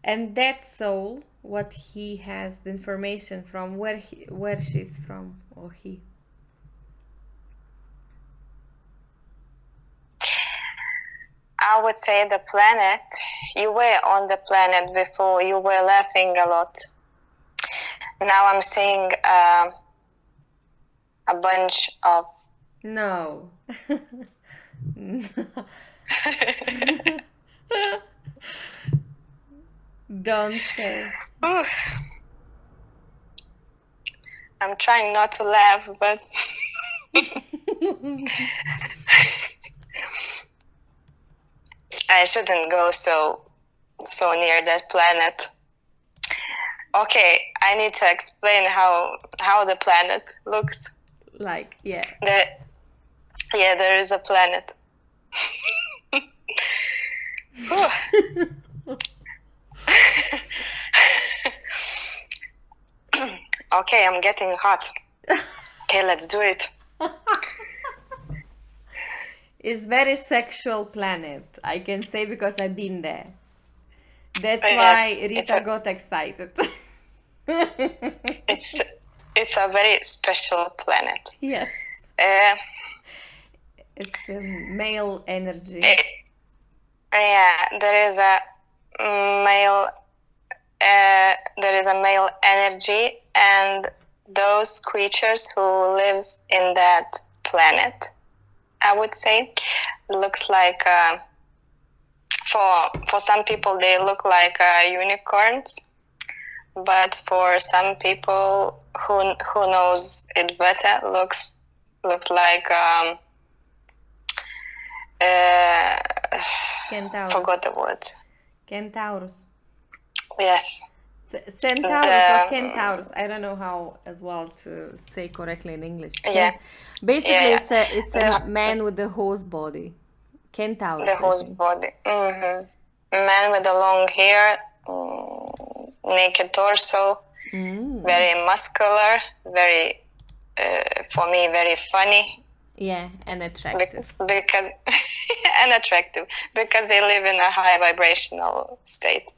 And that soul, what he has the information from, where she's from, or he? I would say the planet. You were on the planet before. You were laughing a lot. Now I'm seeing a bunch of... No. Don't say. I'm trying not to laugh, but... I shouldn't go so near that planet. Okay, I need to explain how the planet looks. Like, yeah. There is a planet. Okay, I'm getting hot. Okay, let's do it. It's very sexual planet, I can say, because I've been there. That's why Rita got excited. It's a very special planet. Yes. It's a male energy. There is a male energy, and those creatures who lives in that planet, I would say, looks like for some people they look like unicorns, but for some people who knows it better, looks like Centaurus. Forgot the word. Centaurus. Yes. Centaurus or Centaurus. I don't know how as well to say correctly in English. Basically, it's a man with the horse body. Centaurus. The horse body. Man with the long hair, naked torso, very muscular, very, for me, very funny. Yeah, and attractive. Because because they live in a high vibrational state.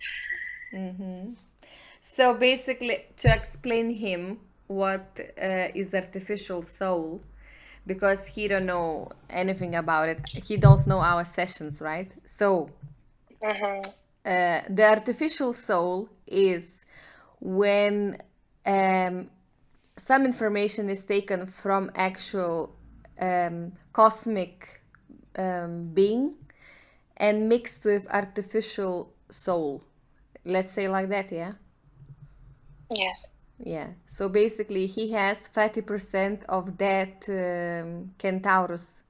So basically, to explain him what is artificial soul, because he don't know anything about it, he don't know our sessions, right? So the artificial soul is when some information is taken from actual cosmic being and mixed with artificial soul. Let's say like that, yeah? Yes. Yeah. So basically, he has 30% of that Centaurus.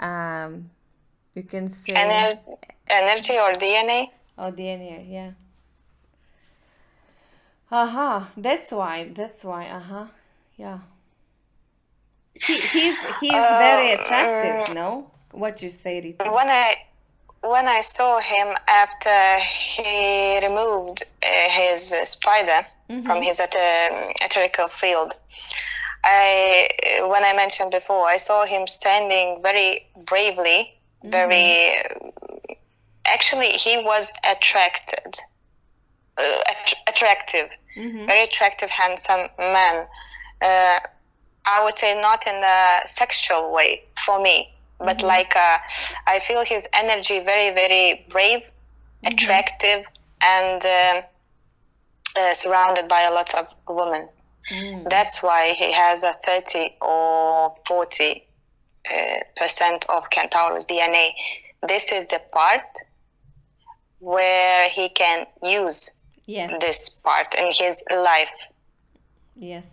You can say Energy or DNA? or DNA, yeah. Aha, that's why. Yeah. He's very attractive, no? What you say, Rita? When I saw him after he removed his spider from his esoterical field, when I mentioned before, I saw him standing very bravely, very. Actually, he was attractive, very attractive, handsome man. I would say not in a sexual way for me, but like I feel his energy very, very brave, attractive, and surrounded by a lot of women. That's why he has a 30 or 40% of Centaurus DNA. This is the part where he can use this part in his life. Yes.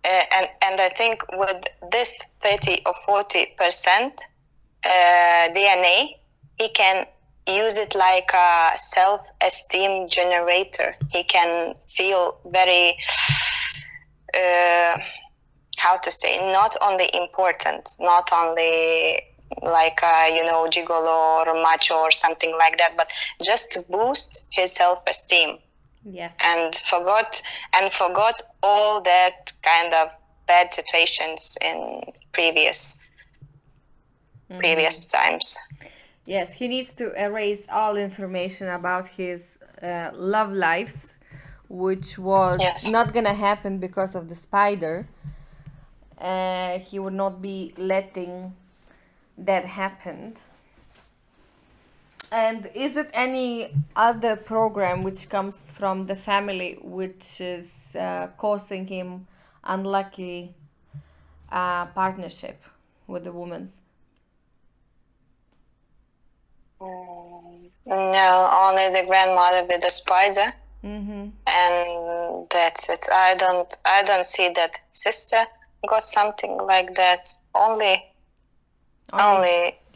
And I think with this 30 or 40% DNA, he can use it like a self-esteem generator. He can feel very, how to say, not only important, not only like gigolo or macho or something like that, but just to boost his self-esteem. Yes. And forgot all that kind of bad situations in previous times. Yes, he needs to erase all information about his love lives, which was not gonna happen because of the spider. He would not be letting that happen. And is it any other program which comes from the family which is causing him unlucky partnership with the women's? No, only the grandmother with the spider, and that's it. I don't see that sister got something like that. Only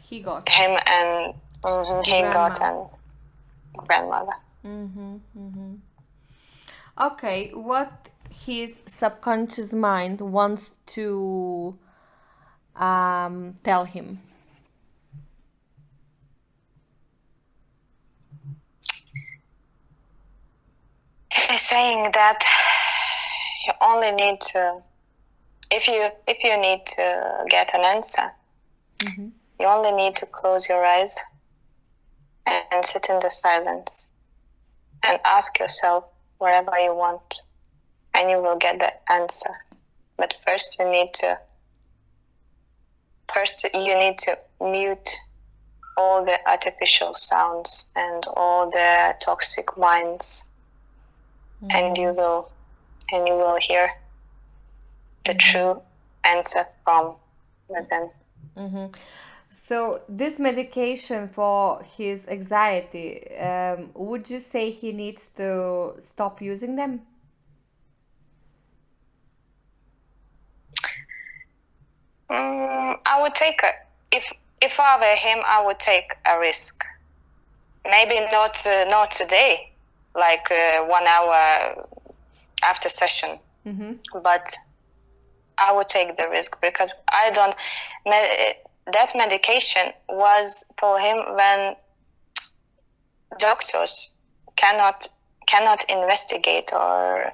he got him and he got and grandmother. Okay, what his subconscious mind wants to tell him? He's saying that you only need to, if you need to get an answer, you only need to close your eyes and sit in the silence and ask yourself whatever you want, and you will get the answer. But first you need to mute all the artificial sounds and all the toxic minds, and you will hear the true answer from within. So this medication for his anxiety, would you say he needs to stop using them? I would take if I were him, I would take a risk. Maybe not today, like 1 hour after session, but I would take the risk because that medication was for him when doctors cannot investigate or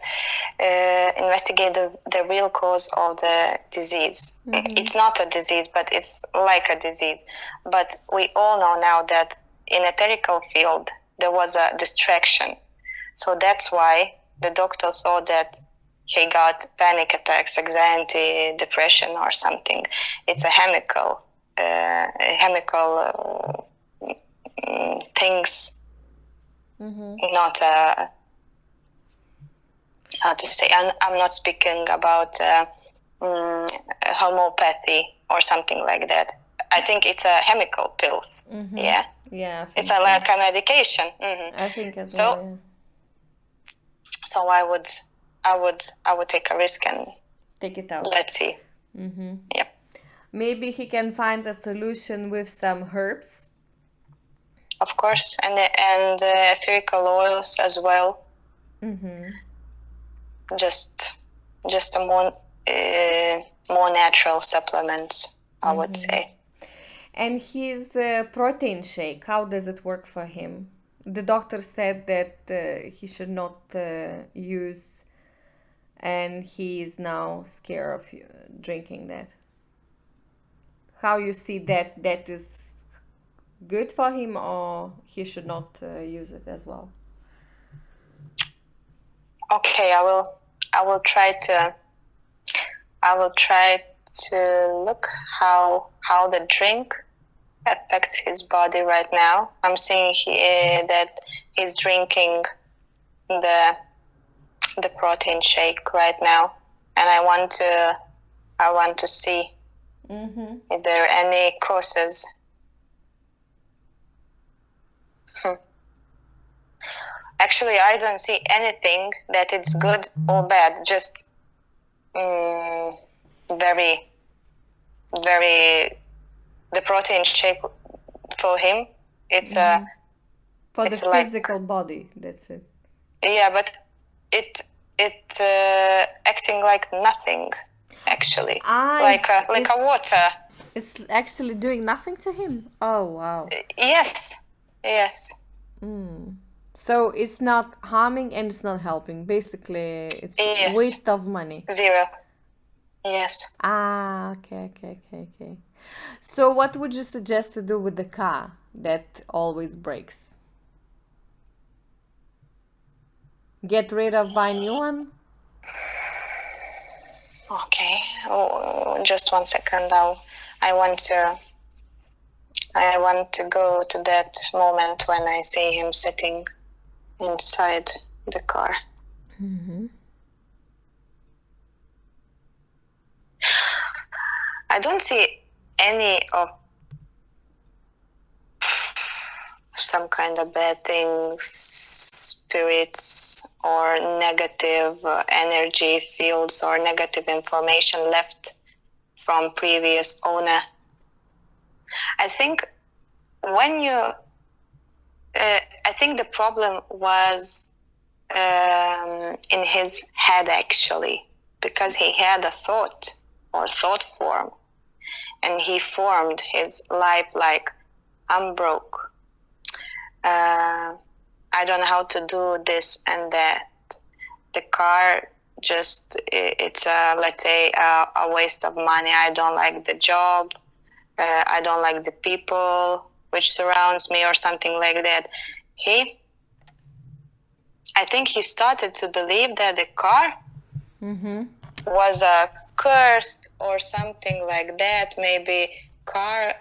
investigate the real cause of the disease. It's not a disease, but it's like a disease. But we all know now that in etherical field there was a distraction. So that's why the doctor thought that he got panic attacks, anxiety, depression or something. It's a chemical things, not how to say. I'm not speaking about homeopathy or something like that. I think it's a chemical pills. Yeah. Yeah, It's like a medication. I think as well. Yeah. So I would take a risk and take it out. Let's see. Yep. Maybe he can find a solution with some herbs. Of course, and ethereal oils as well. Just a more natural supplements, I would say. And his protein shake, how does it work for him? The doctor said that he should not use, and he is now scared of drinking that. How you see that is good for him, or he should not use it as well? Okay, I will try to look how the drink affects his body right now. I'm seeing that he's drinking the protein shake right now, and I want to see is there any causes. Actually, I don't see anything that it's good or bad. Just very, very. The protein shake for him, it's for the physical body. That's it. Yeah, but it acting like nothing, actually. Like a water. It's actually doing nothing to him. Oh wow. Yes. So it's not harming and it's not helping. Basically, it's waste of money. Zero. Yes. Okay. So what would you suggest to do with the car that always breaks? Get rid of, buy a new one? Okay. Oh, just 1 second. I want to go to that moment when I see him sitting inside the car. I don't see any of some kind of bad things, spirits, or negative energy fields or negative information left from previous owner. I think I think the problem was in his head, actually, because he had a thought or thought form, and he formed his life like, I'm broke. I don't know how to do this and that. The car it's let's say a waste of money. I don't like the job. I don't like the people which surrounds me, or something like that. I think he started to believe that the car was a cursed or something like that. Maybe car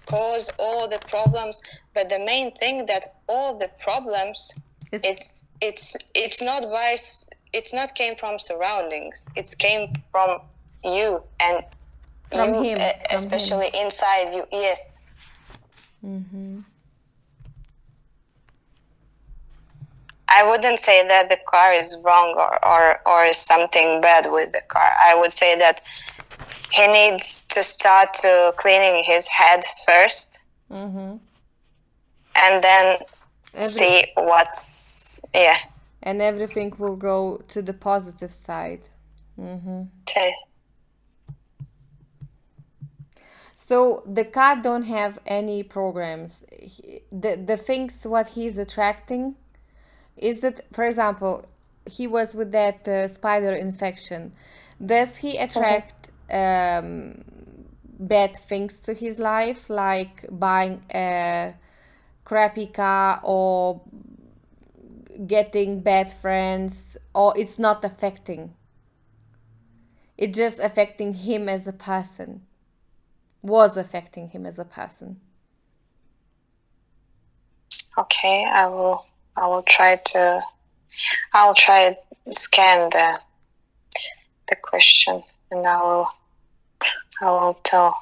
cause all the problems, but the main thing that all the problems it's not came from surroundings. It came from you, and from you, him, especially from him. Inside you. Yes. I wouldn't say that the car is wrong or is something bad with the car. I would say that he needs to start to cleaning his head first, and then see what's and everything will go to the positive side. Okay. So the cat don't have any programs. The things what he's attracting is that, for example, he was with that spider infection. Does he attract bad things to his life, like buying a crappy car or getting bad friends, or it's not affecting? It's just affecting him as a person. Was affecting him as a person. Okay, I will try to scan the the question, and I will tell.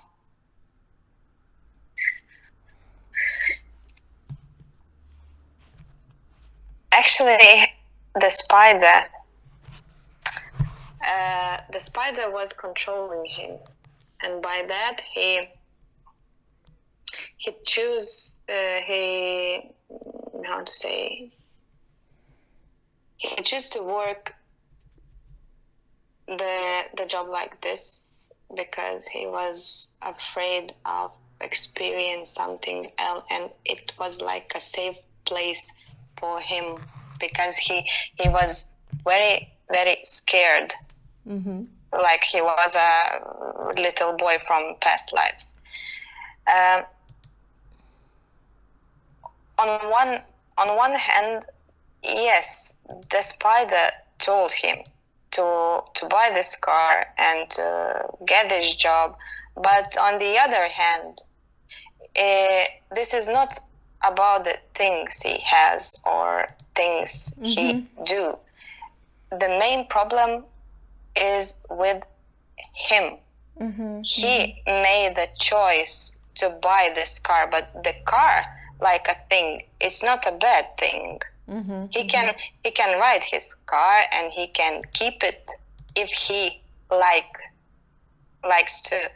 Actually, the spider was controlling him, and by that he chose he chose to work the job like this because he was afraid of experience something else, and it was like a safe place for him because he was very, very scared. Mm-hmm. Like he was a little boy from past lives. On one hand, yes, the spider told him to buy this car and get this job, but on the other hand, this is not about the things he has or things he do. The main problem is with him. He made the choice to buy this car, but the car, like a thing, it's not a bad thing. He can ride his car and he can keep it if he likes to,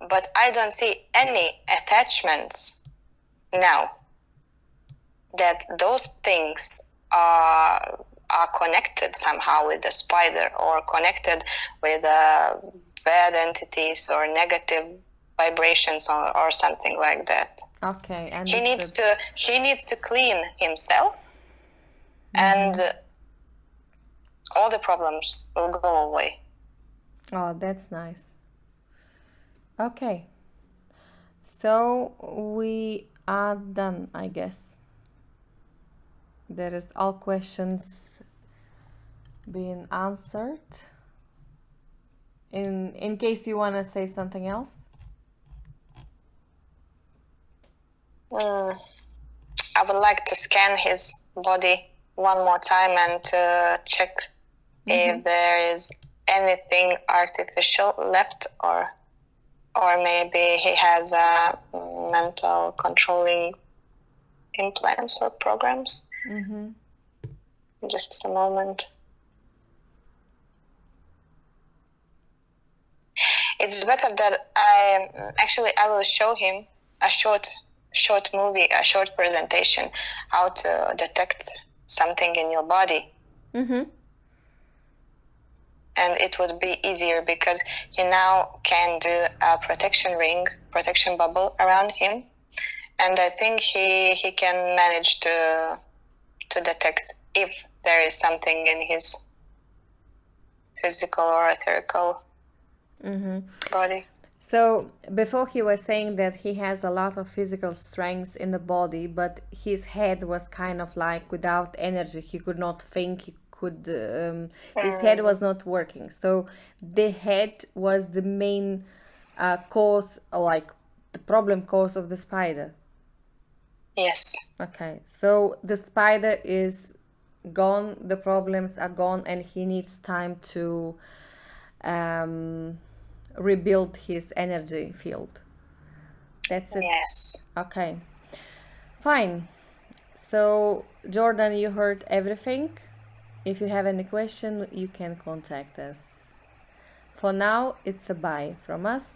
but I don't see any attachments now that those things are connected somehow with the spider or connected with bad entities or negative vibrations or something like that. Okay, and he needs to clean himself, and all the problems will go away. Oh, that's nice. Okay, so we are done, I guess. There is all questions being answered. In case you want to say something else. I would like to scan his body one more time and check if there is anything artificial left, or maybe he has mental controlling implants or programs. Just a moment. It's better that I will show him a short movie, a short presentation, how to detect something in your body. And it would be easier because he now can do a protection bubble around him, and I think he can manage to detect if there is something in his physical or etherical body. So before he was saying that he has a lot of physical strength in the body, but his head was kind of like without energy. He could not think. His head was not working. So the head was the main cause, like the problem cause of the spider. Yes. Okay. So the spider is gone. The problems are gone, and he needs time to rebuild his energy field. That's it. Yes. Okay. Fine. So, Jordan, you heard everything. If you have any question, you can contact us. For now, it's a bye from us.